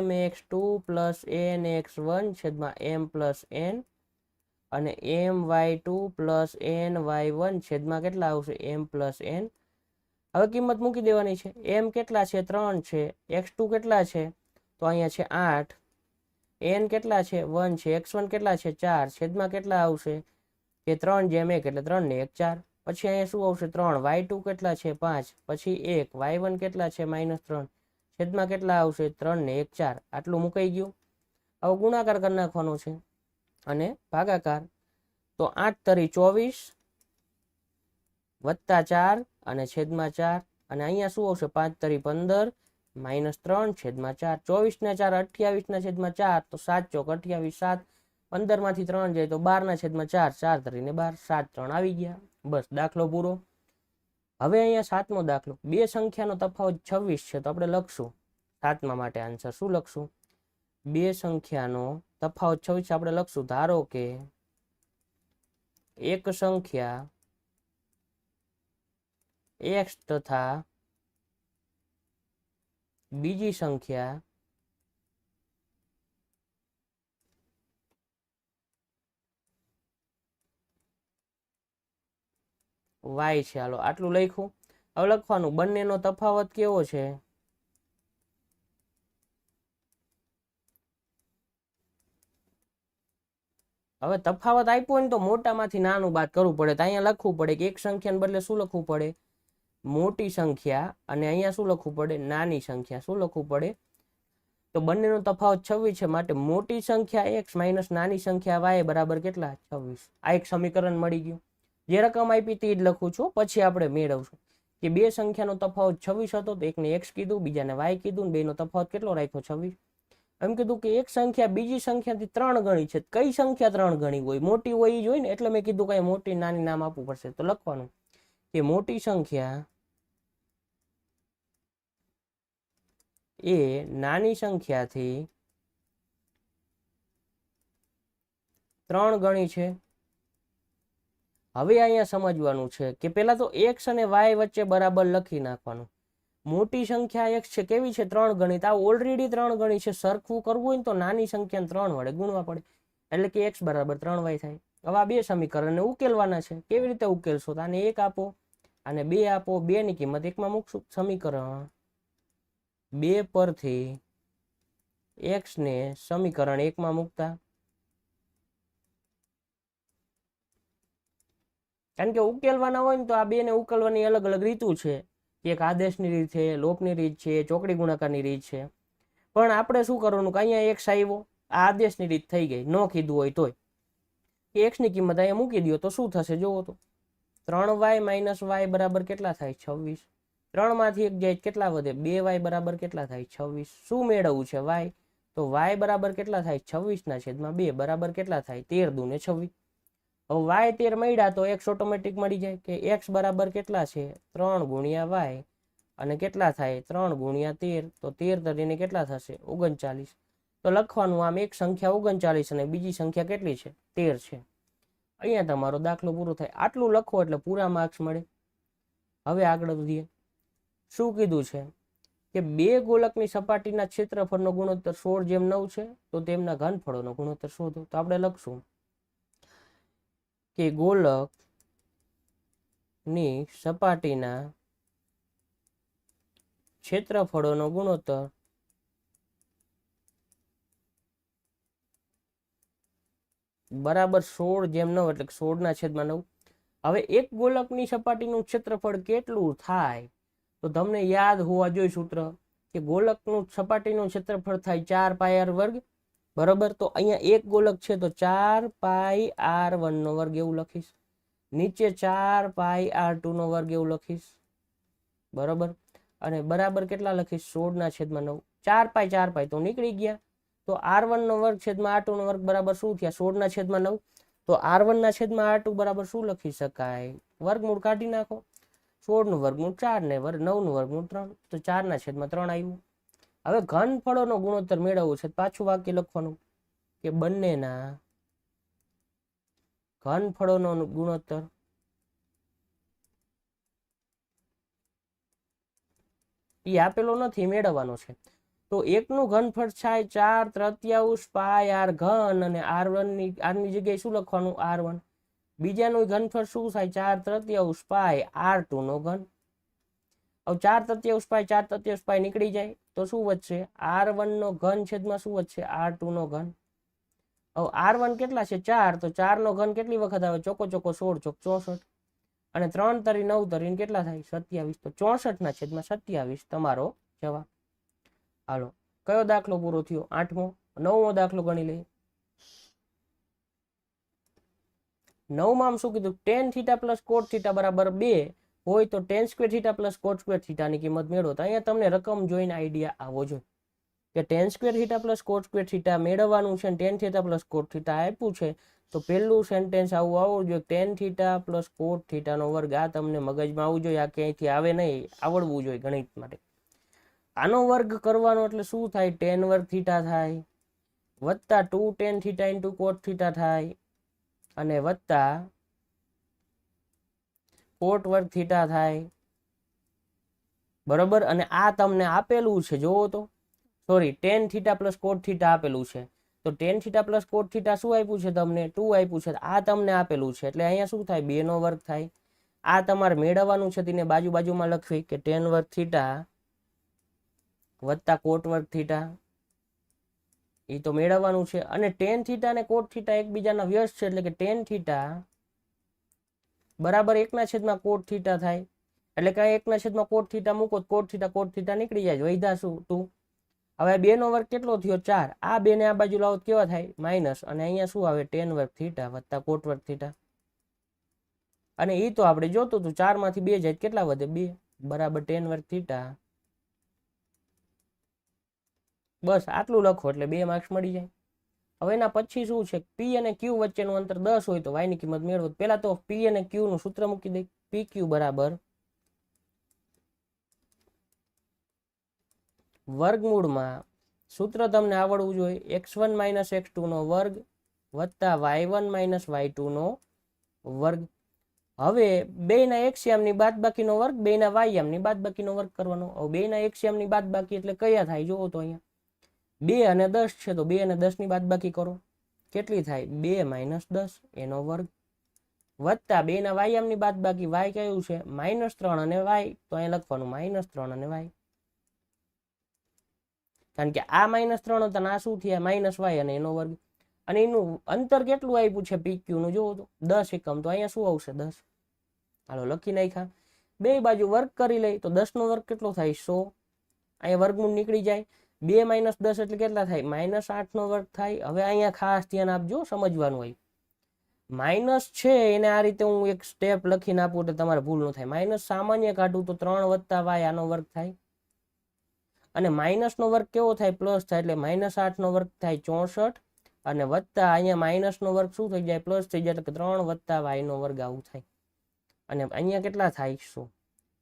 mx2 + nx1 છેદમાં m + n અને my2 + ny1 છેદમાં કેટલા આવશે m + n. હવે કિંમત મૂકી દેવાની છે. m કેટલા છે 3 છે, x2 કેટલા છે તો અહીંયા છે 8, n કેટલા છે 1 છે, x1 કેટલા છે 4 છેદમાં કેટલા આવશે કે 3:1 એટલે 3 ને 1 4. પછી અહીંયા શું આવશે 3, y2 કેટલા છે 5, પછી 1, y1 કેટલા છે -3 છેદમાં કેટલા આવશે 3 ને 1 4. આટલું મુકાઈ ગયું. હવે ગુણાકાર કરી નાખવાનો છે અને ભાગાકાર. તો 8 તરી 24 વત્તા 4 અને છેદમાં 4 અને અહીંયા શું આવશે 5 તરી 15 -3 છેદમાં 4. 24 ને 4 28 ના છેદમાં 4 તો 7 ચોક 28 7 15 માંથી 3 જાય તો 12 ના છેદમાં 4 4 તરીને 12 7 3 આવી ગયા. બસ દાખલો પૂરો. હવે અહીંયા 7મો દાખલો. બે સંખ્યાનો તફાવત 26 છે તો આપણે લખશું 7મા માટે આન્સર શું લખશું બે સંખ્યાનો તફાવત 26 આપણે લખશું ધારો કે એક સંખ્યા x તથા બીજી સંખ્યા y છે. હાલો આટલું લખ્યું. હવે લખવાનું બંનેનો તફાવત કેવો છે? હવે તફાવત આપ્યો હોય ને તો મોટામાંથી નાનું બાદ કરવું પડે. તો અહીંયા લખવું પડે કે એક સંખ્યાને બદલે શું લખવું પડે? મોટી સંખ્યા. અને અહીંયા શું લખવું પડે? નાની સંખ્યા. શું લખવું પડે? તો બંનેનો તફાવત 26 છે, માટે મોટી સંખ્યા x માઇનસ નાની સંખ્યા y બરાબર કેટલા? 26. આ એક સમીકરણ મળી ગયું. જે રકમ આપી તે જ લખું છું, પછી આપણે મેળવશું કે બે સંખ્યાનો તફાવત 26 હતો, તો એકને x કીધું, બીજાને y કીધું, ને બેનો તફાવત કેટલો રાખ્યો? 26. એમ કીધું કે એક સંખ્યા બીજી સંખ્યાથી 3 ગણી છે. કઈ સંખ્યા 3 ગણી હોય? મોટી હોય એ જ હોય ને, એટલે મેં કીધું કઈ મોટી નાની નામ આપવું પડશે. તો લખવાનું કે મોટી સંખ્યા એ નાની સંખ્યાથી 3 ગણી છે. હવે અહીંયા સમજવાનું છે કે પેલા તો x અને y વચ્ચે બરાબર લખી નાખવાનું. મોટી સંખ્યા x છે, કેવી છે? 3 ગણી. આ ઓલરેડી 3 ગણી છે. સરખું કરવું હોય ને તો નાની સંખ્યાને 3 વડે ગુણવા પડે, એટલે કે x બરાબર 3y થાય. હવે આ બે સમીકરણને ઉકેલવાના છે. કેવી રીતે ઉકેલશો? તો આને 1 આપો અને 2 આપો. 2 ની કિંમત 1 માં મૂકશું. સમીકરણ 2 પરથી x ને સમીકરણ 1 માં મૂકતા, કારણ કે ઉકેલવાના હોય ને તો આ બે ને ઉકેલવાની અલગ અલગ રીતું છે. એક આદેશની રીત છે, લોપની રીત છે, ચોકડી ગુણાકારની રીત છે. પણ આપણે શું કરવાનું કે અહીંયા x આવ્યો, આ આદેશની રીત થઈ ગઈ. ન કીધું હોય તોય x ની કિંમત અહીંયા મૂકી દો તો શું થશે? જોવો તો 3y માઇનસ y બરાબર કેટલા થાય? 26. 3 માંથી 1 જાય કેટલા વધે? 2y બરાબર કેટલા થાય? 26. શું મેળવવું છે? y. તો y બરાબર કેટલા થાય? 26 ના છેદમાં 2 બરાબર કેટલા થાય? 13 દુ ને 26. હવે y 13 મળ્યા તો x ઓટોમેટિક મળી જાય કે x બરાબર કેટલા છે? 3 ગુણ્યા y, અને કેટલા થાય? 3 ગુણ્યા 13. તો 13 તરીને કેટલા થશે? 39. તો લખવાનું આમ એક સંખ્યા 39 અને બીજી સંખ્યા કેટલી છે? 13 છે. અહીંયા તમારો દાખલો પૂરો થાય. આટલું લખો એટલે પૂરા માર્ક્સ મળે. હવે આગળ વધીએ. શું કીધું છે કે બે ગોલકની સપાટીના ક્ષેત્રફળનો ગુણોત્તર 16:9 છે, તો તેમના ઘનફળોનો ગુણોત્તર શોધો. તો આપણે લખશું કે ગોલક ની સપાટીના ક્ષેત્રફળોનો ગુણોત્તર બરાબર 16:9, એટલે 16/9. હવે એક ગોલકની સપાટીનું ક્ષેત્રફળ કેટલું થાય? તો તમને યાદ હોવા જોઈએ સૂત્ર કે ગોલકનું સપાટીનું ક્ષેત્રફળ થાય 4 પાઈ r વર્ગ, બરાબર. તો અહીંયા એક ગોલક છે તો 4 પાઈ r1 નો વર્ગ એવું લખીશ. નીચે 4 પાઈ r2 નો વર્ગ એવું લખીશ, બરાબર. અને બરાબર કેટલા લખીશ? 16/9. 4 પાઈ તો નીકળી ગયા. તો r1 નો વર્ગ છેદમાં r2 નો વર્ગ બરાબર શું થયા? 16/9. તો r1 ના છેદમાં r2 બરાબર શું લખી શકાય? વર્ગમૂળ કાઢી નાખો. 16 નું વર્ગમૂળ 4 ને 9 નું વર્ગમૂળ 3, તો 4/3 આવ્યું. હવે ઘનફળોનો ગુણોત્તર મેળવવું છે. પાછું વાક્ય લખવાનું કે બંનેના ઘનફળોનો ગુણોત્તર એ આપેલો નથી, મેળવવાનો છે. તો એકનું ઘનફળ થાય 4/3 પાઈ r ઘન, અને r ની જગ્યાએ શું લખવાનું? r1. બીજાનું ઘનફળ શું થાય? 4/3 પાઈ r2 નો ઘન. હવે 4/3 પાઈ 4/3 પાઈ નીકળી જાય તો શું વધશે? r1 નો ઘન છેદમાં શું વધશે? r2 નો ઘન. હવે r1 કેટલા છે? 4. તો 4 નો ઘન કેટલી વખત આવે? ચોકો 16 ચોક 64. અને 3 તરી 9 તરીને કેટલા થાય? 27. તો 64/27 તમારો જવાબ. હાલો, કયો દાખલો પૂરો થયો? 8મો. 9મો દાખલો ગણી લઈએ. 9માં શું કીધું? tan θ પ્લસ cot θ બરાબર 2 હોય તો tan square θ plus cot square θ ની કિંમત મેળવો. તો અહીંયા તમને રકમ જોઈને આઈડિયા આવવો જોઈએ કે tan square θ plus cot square θ મેળવવાનું છે. tan θ પ્લસ cot θ આપ્યું છે, તો પહેલું સેન્ટેન્સ આવવું જોઈએ tan θ પ્લસ cot θ નો વર્ગ. આ તમને મગજમાં આવવું જોઈએ, આ ક્યાંયથી આવે નહીં, આવડવું જોઈએ ગણિત માટે. આનો વર્ગ કરવાનો એટલે શું થાય? tan વર્ગ θ થાય, વત્તા 2 tan θ ઇન્ટુ cot θ થાય, અને વત્તા કોટ વર્ગ થીટા થાય, બરોબર. અને આ તમને આપેલું છે, જોવો તો, સોરી, ટેન થીટા પ્લસ કોટ થીટા આપેલું છે. તો ટેન થીટા પ્લસ કોટ થીટા શું આપ્યું છે તમને? 2 આપ્યું છે. આ તમને આપેલું છે એટલે અહીંયા શું થાય? 2 નો વર્ગ થાય. આ તમારે મેળવવાનું છે, તેને બાજુ બાજુમાં લખવી કે ટેન વર્ગ થીટા વત્તા કોટ વર્ગ થીટા, એ તો મેળવવાનું છે. અને ટેન થીટા અને કોટ થીટા એકબીજાના વ્યસ્ત છે એટલે કે ટેન થીટા બરાબર 1/, કોટ થીટા થાય. એટલે કે 1/, કોટ થીટા મૂકો, કોટ થીટા નીકળી જાય, વૈધા શું? 2. હવે 2 નો વર્ગ કેટલો થયો? 4. આ 2 ને આ બાજુ લાવો કેવા થાય? માઇનસ. અને અહીંયા શું આવે? ટેન વર્ગ થીટા વત્તા કોટ વર્ગ થીટા. અને એ તો આપણે જોતું હતું, 4 માંથી 2 જાય કેટલા વધે? 2 બરાબર ટેન વર્ગ થીટા. બસ આટલું લખો એટલે 2 માર્ક્સ મળી જાય. હવે એના પછી શું છે? પી અને ક્યુ વચ્ચેનું અંતર 10 હોય તો વાય ની કિંમત મેળવો. પેલા તો પી અને ક્યુ નું સૂત્ર મૂકી દઈ. પી ક્યુ બરાબર વર્ગમૂળમાં, સૂત્ર તમને આવડવું જોઈએ, x1 - x2 નો વર્ગ વત્તા y1 - y2 નો વર્ગ. હવે બેયના એક્સિયમની બાદબાકીનો વર્ગ, બેયના વાયમની બાદબાકીનો વર્ગ કરવાનો. હવે બેયના એક્સિયમની બાદબાકી એટલે કયા થાય? જોવો તો અહીંયા 2 અને 10 છે તો 2 અને 10 ની બાદબાકી કરો. કેટલી થાય? 2 - 10 એનો વર્ગ વત્તા બેયના વાયમની બાદબાકી, y કયું છે? -3 અને y, તો અહીંયા લખવાનું -3 અને y. કારણ કે આ -3 હતા ને આ શું થયા? -y અને એનો વર્ગ. અને એનું અંતર કેટલું આપ્યું છે PQ નું? જોવો તો 10 એકમ. તો અહીંયા શું આવશે? 10. હાલો લખી નાખ્યા. બે બાજુ વર્ગ કરી લઈ તો 10 નો વર્ગ કેટલો થાય? 100. અહીંયા વર્ગમૂળ નીકળી જાય. 2 - 10 એટલે કેટલા થાય? -8 નો વર્ગ થાય. હવે અહીંયા ખાસ ધ્યાન આપજો, સમજવાનું હોય. માઇનસ છે એને આ રીતે હું એક સ્ટેપ લખીને આપું એટલે તમારે ભૂલ ન થાય. માઇનસ સામાન્ય કાઢું તો 3 + y આનો વર્ગ થાય. અને માઇનસ નો વર્ગ કેવો થાય? પ્લસ થાય. એટલે -8 નો વર્ગ થાય 64. અને વત્તા અહીંયા માઇનસ નો વર્ગ શું થઈ જાય? પ્લસ થઈ જાય. એટલે 3 + y નો વર્ગ આવું થાય. અને અહીંયા કેટલા થાય? 100.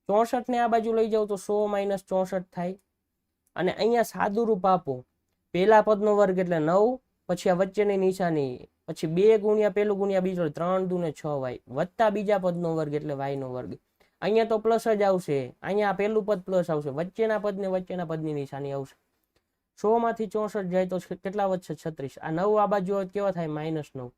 64 ને આ બાજુ લઈ જાવ તો 100 - 64 થાય. અને અહીંયા સાદુરૂપ આપો. પેલા પદનો વર્ગ એટલે 9, પછી આ વચ્ચેની નિશાની, પછી 2 ગુણ્યા પેલું ગુણ્યા બીજું 3 × 2 = 6y વત્તા બીજા પદનો વર્ગ એટલે y નો વર્ગ. અહીંયા તો પ્લસ જ આવશે. અહીંયા પેલું પદ પ્લસ આવશે, વચ્ચેના પદને વચ્ચેના પદની નિશાની આવશે. 100 માંથી 64 જાય તો કેટલા વધશે? 36. આ 9 આ બાજુ કેવા થાય? -9.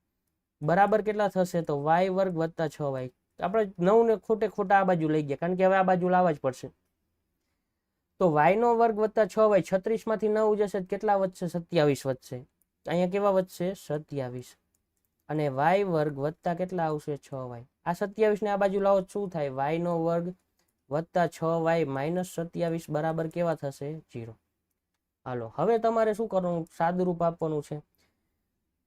બરાબર કેટલા થશે? તો y વર્ગ વત્તા 6y. આપણે 9 ને ખોટા આ બાજુ લઈ ગયા કારણ કે હવે આ બાજુ લાવવા જ પડશે. તો y નો વર્ગ વત્તા 6y, 36 માંથી 9 જશે કેટલા વધશે? 27 વધશે. અહીંયા કેવા વધશે? 27. અને y વર્ગ વત્તા કેટલા આવશે? 6y. આ 27 ને આ બાજુ લાવો શું થાય? y નો વર્ગ વત્તા 6y - 27 બરાબર કેવા થશે? 0. હાલો હવે તમારે શું કરવાનું? સાદુરૂપ આપવાનું છે.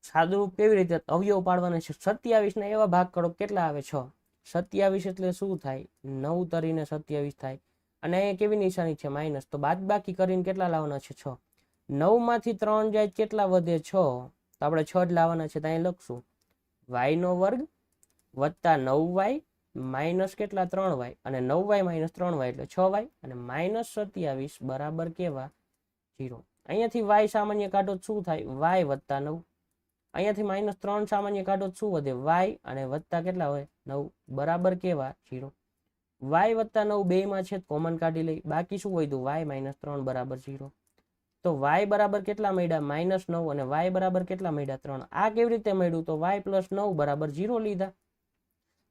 સાદુરૂપ કેવી રીતે? અવયવ પાડવાના છે. 27 ના એવા ભાગ કરો કેટલા આવે? 6. 27 એટલે શું થાય? 9 તરીને 27 થાય. અને અહીંયા કેવી નિશાની છે? માઇનસ. તો બાદબાકી કરીને કેટલા લાવવાના છે? 6. 9 માંથી 3 જાય કેટલા વધે? 6. તો આપણે 6 જ લાવવાના છે. તો અહીં લખશું y નો વર્ગ વત્તા 9y માઇનસ કેટલા? 3y. અને 9y - 3y એટલે 6y. અને -27 બરાબર કેવા? 0. અહીંયાથી y સામાન્ય કાઢો શું થાય? y વત્તા 9. અહીંયાથી -3 સામાન્ય કાઢો શું વધે? y. અને વત્તા કેટલા હોય? 9 બરાબર કેવા? 0. y વત્તા 9 બે માં છે કોમન કાઢી લઈ. બાકી શું વધ્યું? y - 3 બરાબર 0. તો y બરાબર કેટલા મળ્યા? -9. અને y બરાબર કેટલા મળ્યા? 3. આ કેવી રીતે મળ્યું? તો y + 9 બરાબર 0 લીધા.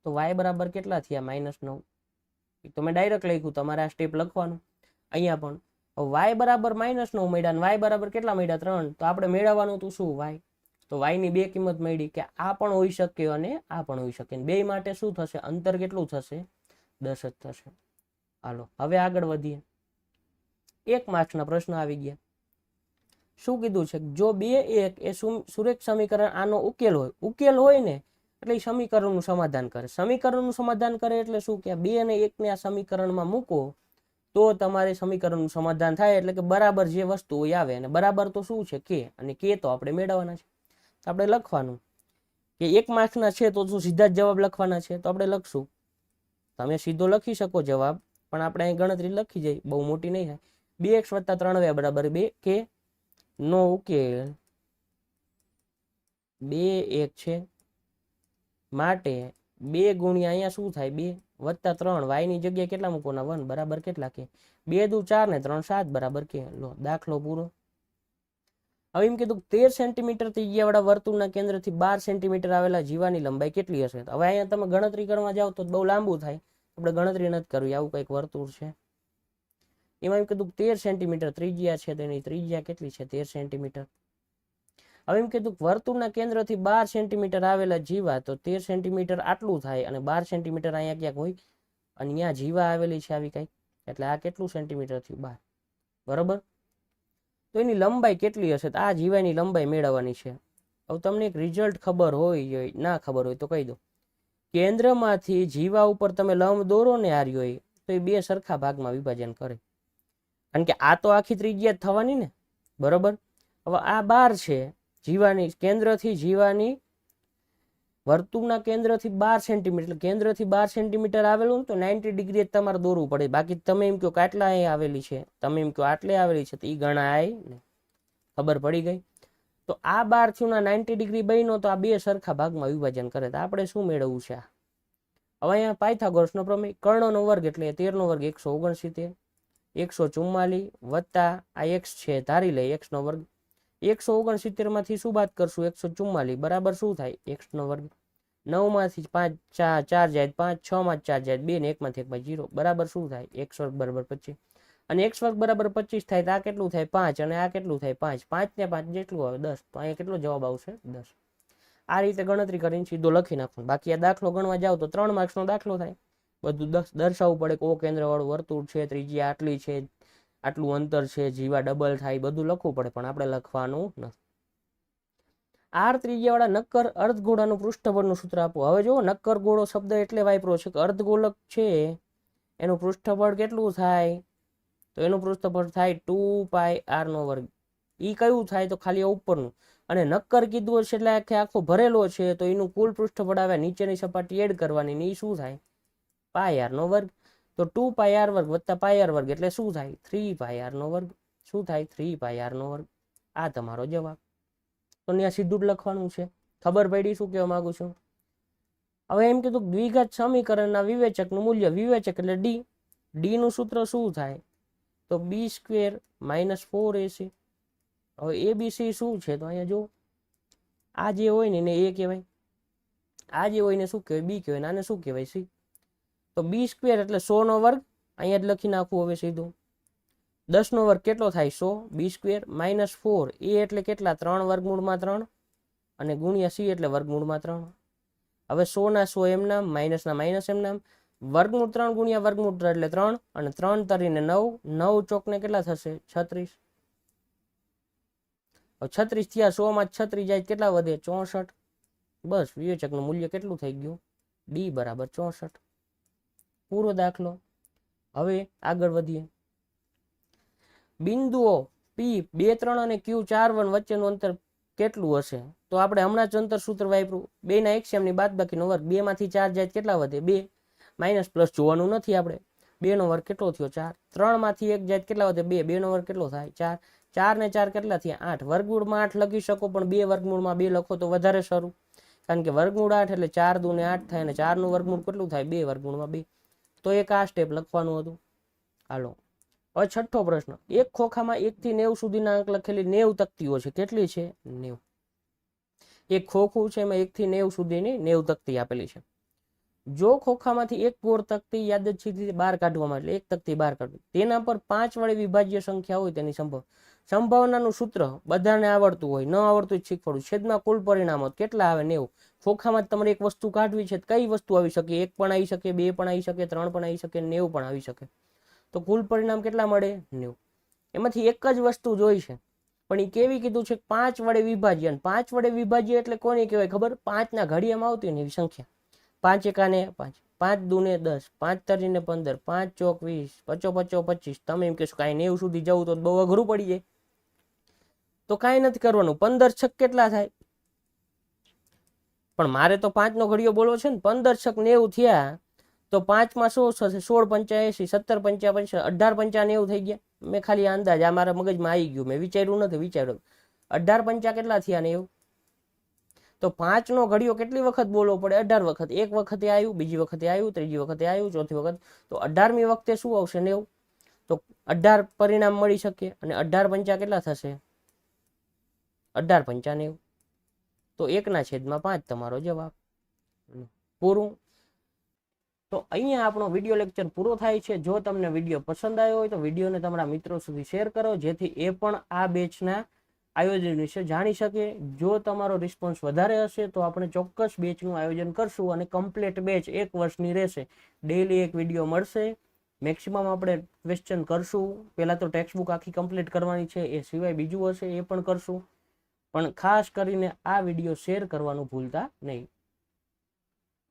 તો y બરાબર કેટલા થયા? -9. તો મેં ડાયરેક્ટ લખ્યું, તમારે આ સ્ટેપ લખવાનું. અહીંયા પણ y બરાબર -9 મળ્યા અને y બરાબર કેટલા મળ્યા? 3. તો આપણે મેળવવાનું હતું શું? y. તો y ની બે કિંમત મળી કે આ પણ હોઈ શકે અને આ પણ હોઈ શકે. બે માટે શું થશે? અંતર કેટલું થશે? 10 જ થશે. હાલો હવે આગળ વધીએ. 1 માર્ક્સના પ્રશ્ન આવી ગયા. શું કીધું છે? જો 2 1 એ સુરેખ સમીકરણ આનો ઉકેલ હોય ને એટલે સમીકરણનું સમાધાન કરે. સમીકરણનું સમાધાન કરે એટલે શું? કે 2 અને 1 ને આ સમીકરણમાં મૂકો તો તમારે સમીકરણનું સમાધાન થાય. એટલે કે બરાબર જે વસ્તુ હોય આવે. અને બરાબર તો શું છે? કે. અને કે તો આપણે મેળવવાના છે. તો આપણે લખવાનું કે 1 માર્ક્સના છે તો શું સીધા જ જવાબ લખવાના છે. તો આપણે લખશું, તમે સીધો લખી શકો જવાબ, પણ આપણે અહીં ગણતરી લખી જાય, બહુ મોટી નહીં થાય. 2x + 3y બરાબર 2 કે નો ઉકેલ 2 1 છે માટે 2 ગુણ્યા અહીંયા શું થાય 2 વત્તા 3 y ની જગ્યાએ કેટલા મૂકવાના 1 બરાબર કેટલા કે 2 દુ 4 ને 3 7 બરાબર કે લો દાખલો પૂરો। હવે એમ કીધું 13 સેન્ટીમીટર ત્રિજ્યાવાળા વર્તુળના કેન્દ્રથી 12 સેન્ટીમીટર આવેલા જીવાની લંબાઈ કેટલી હશે? હવે અહીંયા તમે ગણતરી કરવા જાવ તો બહુ લાંબુ થાય, આપણે ગણતરી નથી કરવી। આવું કંઈક વર્તુળ છે, એમાં એમ કીધું 13 સેન્ટીમીટર ત્રિજ્યા છે, તો એની ત્રિજ્યા કેટલી છે 13 સેન્ટીમીટર। હવે એમ કીધું વર્તુળના કેન્દ્રથી 12 સેન્ટીમીટર આવેલા જીવા, તો 13 સેન્ટીમીટર આટલું થાય અને 12 સેન્ટીમીટર અહીંયા ક્યાંક હોય અને અહીંયા જીવા આવેલી છે આવી કંઈક, એટલે આ કેટલું સેન્ટીમીટર થયું 12 બરાબર। તો એની લંબાઈ કેટલી હશે? તો આ જીવાની લંબાઈ મેળવવાની છે। હવે તમને એક રિઝલ્ટ ખબર હોય ના ખબર હોય તો કહી દો, કેન્દ્રમાંથી જીવા ઉપર તમે લંબ દોરો ને આર્યો હોય તો એ 2 સરખા ભાગમાં વિભાજન કરે, કારણ કે આ તો આખી ત્રિજ્યા જ થવાની ને બરોબર। હવે આ 12 છે જીવાની, કેન્દ્રથી જીવાની વર્તુળના કેન્દ્રથી 12 સેન્ટીમીટર, કેન્દ્રથી 12 સેન્ટીમીટર આવેલું તો 90 ડિગ્રી તમારે દોરવું પડે। બાકી તમે એમ કહો કે આટલા અહીં આવેલી છે, તમે એમ કહો આટલે આવેલી છે, તો એ ગણાય નહીં। ખબર પડી ગઈ? તો આ 12 થયું ના 90 ડિગ્રી બન્યો તો આ 2 સરખા ભાગમાં વિભાજન કરે, તો આપણે શું મેળવવું છે? હવે અહીંયા પાયથાગોરસનો પ્રમેય, કર્ણનો વર્ગ એટલે 13 નો વર્ગ 169, 144 વત્તા આ x છે ધારી લઈ x નો વર્ગ, 169 માંથી શું બાદ કરશું 144 બરાબર શું થાય x નો વર્ગ, 9 માંથી 5 4 જાય 5, 6 માં 4 જાય 2 ને 1 માંથી 1 બાય 0 બરાબર શું થાય x વર્ગ બરાબર 25, અને x વર્ગ બરાબર 25 થાય તો આ કેટલું થાય 5 અને આ કેટલું થાય 5, 5 ને 5 જેટલું આવે 10, તો અહીંયા કેટલો જવાબ આવશે 10। આ રીતે ગણતરી કરીને સીધો લખી નાખો। બાકી આ દાખલો ગણવા જાવ તો 3 માર્ક્સનો દાખલો થાય, બધું દર્શાવવું પડે કે ઓ કેન્દ્ર વાળું વર્તુળ છે, ત્રિજ્યા આટલી છે, આટલું અંતર છે, જીવા ડબલ થાય, બધું લખવું પડે, પણ આપણે લખવાનું નથી। આર ત્રિજ્યાવાળા નક્કર અર્ધગોળાનું પૃષ્ઠફળનું સૂત્ર આપો। હવે જો નક્કર ગોળો શબ્દ એટલે વાપરો છે કે અર્ધગોળક છે એનું પૃષ્ઠફળ કેટલું થાય, તો એનું પૃષ્ઠફળ થાય 2 પાઈ r નો વર્ગ। ઈ કયું થાય તો ખાલી ઉપરનું, અને નક્કર કીધું છે એટલે આખો ભરેલો છે તો એનું કુલ પૃષ્ઠફળ આવે નીચેની સપાટી એડ કરવાની, ને ઈ શું થાય પાઈ r નો વર્ગ। તો 2 પાઈ r વર્ગ વત્તા પાઈ r વર્ગ એટલે શું થાય 3 પાઈ r નો વર્ગ, શું થાય 3 પાઈ r નો વર્ગ। આ તમારો જવાબ, તો ત્યાં સીધું જ લખવાનું છે। ખબર પડી શું કહેવા માંગુ છું? હવે એમ કીધું દ્વિઘાત સમીકરણના વિવેચકનું મૂલ્ય, વિવેચક એટલે ડી નું સૂત્ર શું થાય તો b² - 4ac। હવે abc શું છે તો અહીંયા જો આ જે હોય ને એને a કહેવાય, આ જે હોય ને શું કહેવાય b કહેવાય, આને શું કહેવાય c। તો b² એટલે 100 નો વર્ગ, અહીંયા જ લખી નાખવું હવે સીધું, 10 નો વર્ગ કેટલો થાય 100, b² - 4 a એટલે કેટલા 3 વર્ગમૂળમાં 3 અને ગુણ્યા c એટલે વર્ગમૂળમાં 3। હવે 100 ના 100 એમ નામ, માઇનસ ના માઇનસ એમ નામ, વર્ગમૂળ 3 ગુણ્યા વર્ગમૂળ 3 એટલે 3 અને 3 તરીને 9, 9 ચોકને કેટલા થશે 36। હવે 36 થયા, 100 માં 36 જાય કેટલા વધે 64। બસ વિવેચકનું મૂલ્ય કેટલું થઈ ગયું ડી બરાબર 64। પૂરો દાખલો। હવે આગળ વધીએ, બિંદુઓ P 2 3 અને Q 4 1 વચ્ચેનું અંતર કેટલું હશે? તો આપણે હમણાં જ અંતર સૂત્ર વાપર્યું, 2 ના એક્સિયમ ની બાદબાકીનો વર્ગ, 2 માંથી 4 જાય કેટલા વધે 2, માઇનસ પ્લસ જોવાનું નથી આપણે, 2 નો વર્ગ કેટલો થયો 4, 3 માંથી 1 જાય કેટલા વધે 2, 2 નો વર્ગ કેટલો થાય 4, 4 ને 4 કેટલા થયા 8, વર્ગમૂળમાં 8 લખી શકો પણ 2 વર્ગમૂળમાં 2 લખો તો વધારે સારું, કારણ કે વર્ગમૂળ 8 એટલે 4 દુ ને 8 થાય, અને 4 નું વર્ગમૂળ કેટલું થાય 2 વર્ગમૂળમાં 2, તો એક આ સ્ટેપ લખવાનું હતું। હાલો હવે છઠ્ઠો પ્રશ્ન, એક ખોખામાં 1 થી 90 સુધીના અંક લખેલી 90 તકતીઓ છે, કેટલી છે 90। એક ખોખું છે એમાં 1 થી 90 સુધીની 90 તકતી આપેલી છે। જો ખોખામાંથી એક ગોળ તકતી યાદચ્છિકથી બહાર કાઢવામાં, એટલે એક તકતી બહાર કાઢવી, તેના પર 5 વડે વિભાજ્ય સંખ્યા હોય તેની સંભાવનાનું સૂત્ર બધાને આવડતું હોય, ન આવડતું જ શીખવાડું, છેદમાં કુલ પરિણામો કેટલા આવે 90। ખોખામાં તમારે એક વસ્તુ કાઢવી છે, કઈ વસ્તુ આવી શકે, 1 પણ આવી શકે, 2 પણ આવી શકે, 3 પણ આવી શકે, 90 પણ આવી શકે, તો કુલ પરિણામ કેટલા મળે 90। એમાંથી એક જ વસ્તુ જોઈ છે, પણ એ કેવી કીધું છે 5 વડે વિભાજ્ય, અને 5 વડે વિભાજ્ય એટલે કોને કહેવાય ખબર, 5 ના ઘડિયામાં આવતી હોય ને એવી સંખ્યા, 5 એકાને 5, 5 દુને 10, 5 તરીને 15, 5 ચોક 20, 5 5 25, તમે એમ કહેશો કાંઈ 90 સુધી જવું તો બહુ અઘરું પડી જાય, તો કાંઈ નથી કરવાનું, 15 છક કેટલા થાય, પણ મારે તો 5 નો ઘડિયો બોલવો છે ને, 15 છક 90 થયા તો 5 માં 100 થશે, 16 પંચા 80, 17 પંચા 50, 18 પંચા 90 થઈ ગયા। મેં ખાલી અંદાજ આ મારા મગજમાં આવી ગયું, મેં વિચાર્યું નથી, વિચાર્યું 18 પંચા કેટલા થયા 90, તો 5 નો ઘડિયો કેટલી વખત બોલવો પડે? 18 વખત. એક વખતે આવ્યું, બીજી વખતે આવ્યું, ત્રીજી વખતે આવ્યું, ચોથી વખત. તો 18મી વખતે શું આવશે? 90. તો 18 પરિણામ મળી શકે અને 18 પંચા કેટલા થશે? 18 પંચા 90. તો 1/5 તમારો જવાબ. પૂરું. તો અહીંયા આપણો વિડીયો લેક્ચર પૂરો થાય છે. જો તમને વિડીયો પસંદ આવ્યો હોય તો વિડીયોને તમારા મિત્રો સુધી શેર કરો, જેથી એ પણ આ બેચના આયોજન વિશે જાણી શકે. જો તમારો રિસ્પોન્સ વધારે હશે તો આપણે ચોક્કસ બેચનું આયોજન કરશું અને કમ્પ્લીટ બેચ 1 વર્ષની રહેશે. ડેઈલી એક વિડીયો મળશે. મેક્સિમમ આપણે ક્વેશ્ચન કરશું. પહેલાં તો ટેક્સ્ટ બુક આખી કમ્પ્લીટ કરવાની છે, એ સિવાય બીજું હશે એ પણ કરશું. પણ ખાસ કરીને આ વિડીયો શેર કરવાનું ભૂલતા નહીં.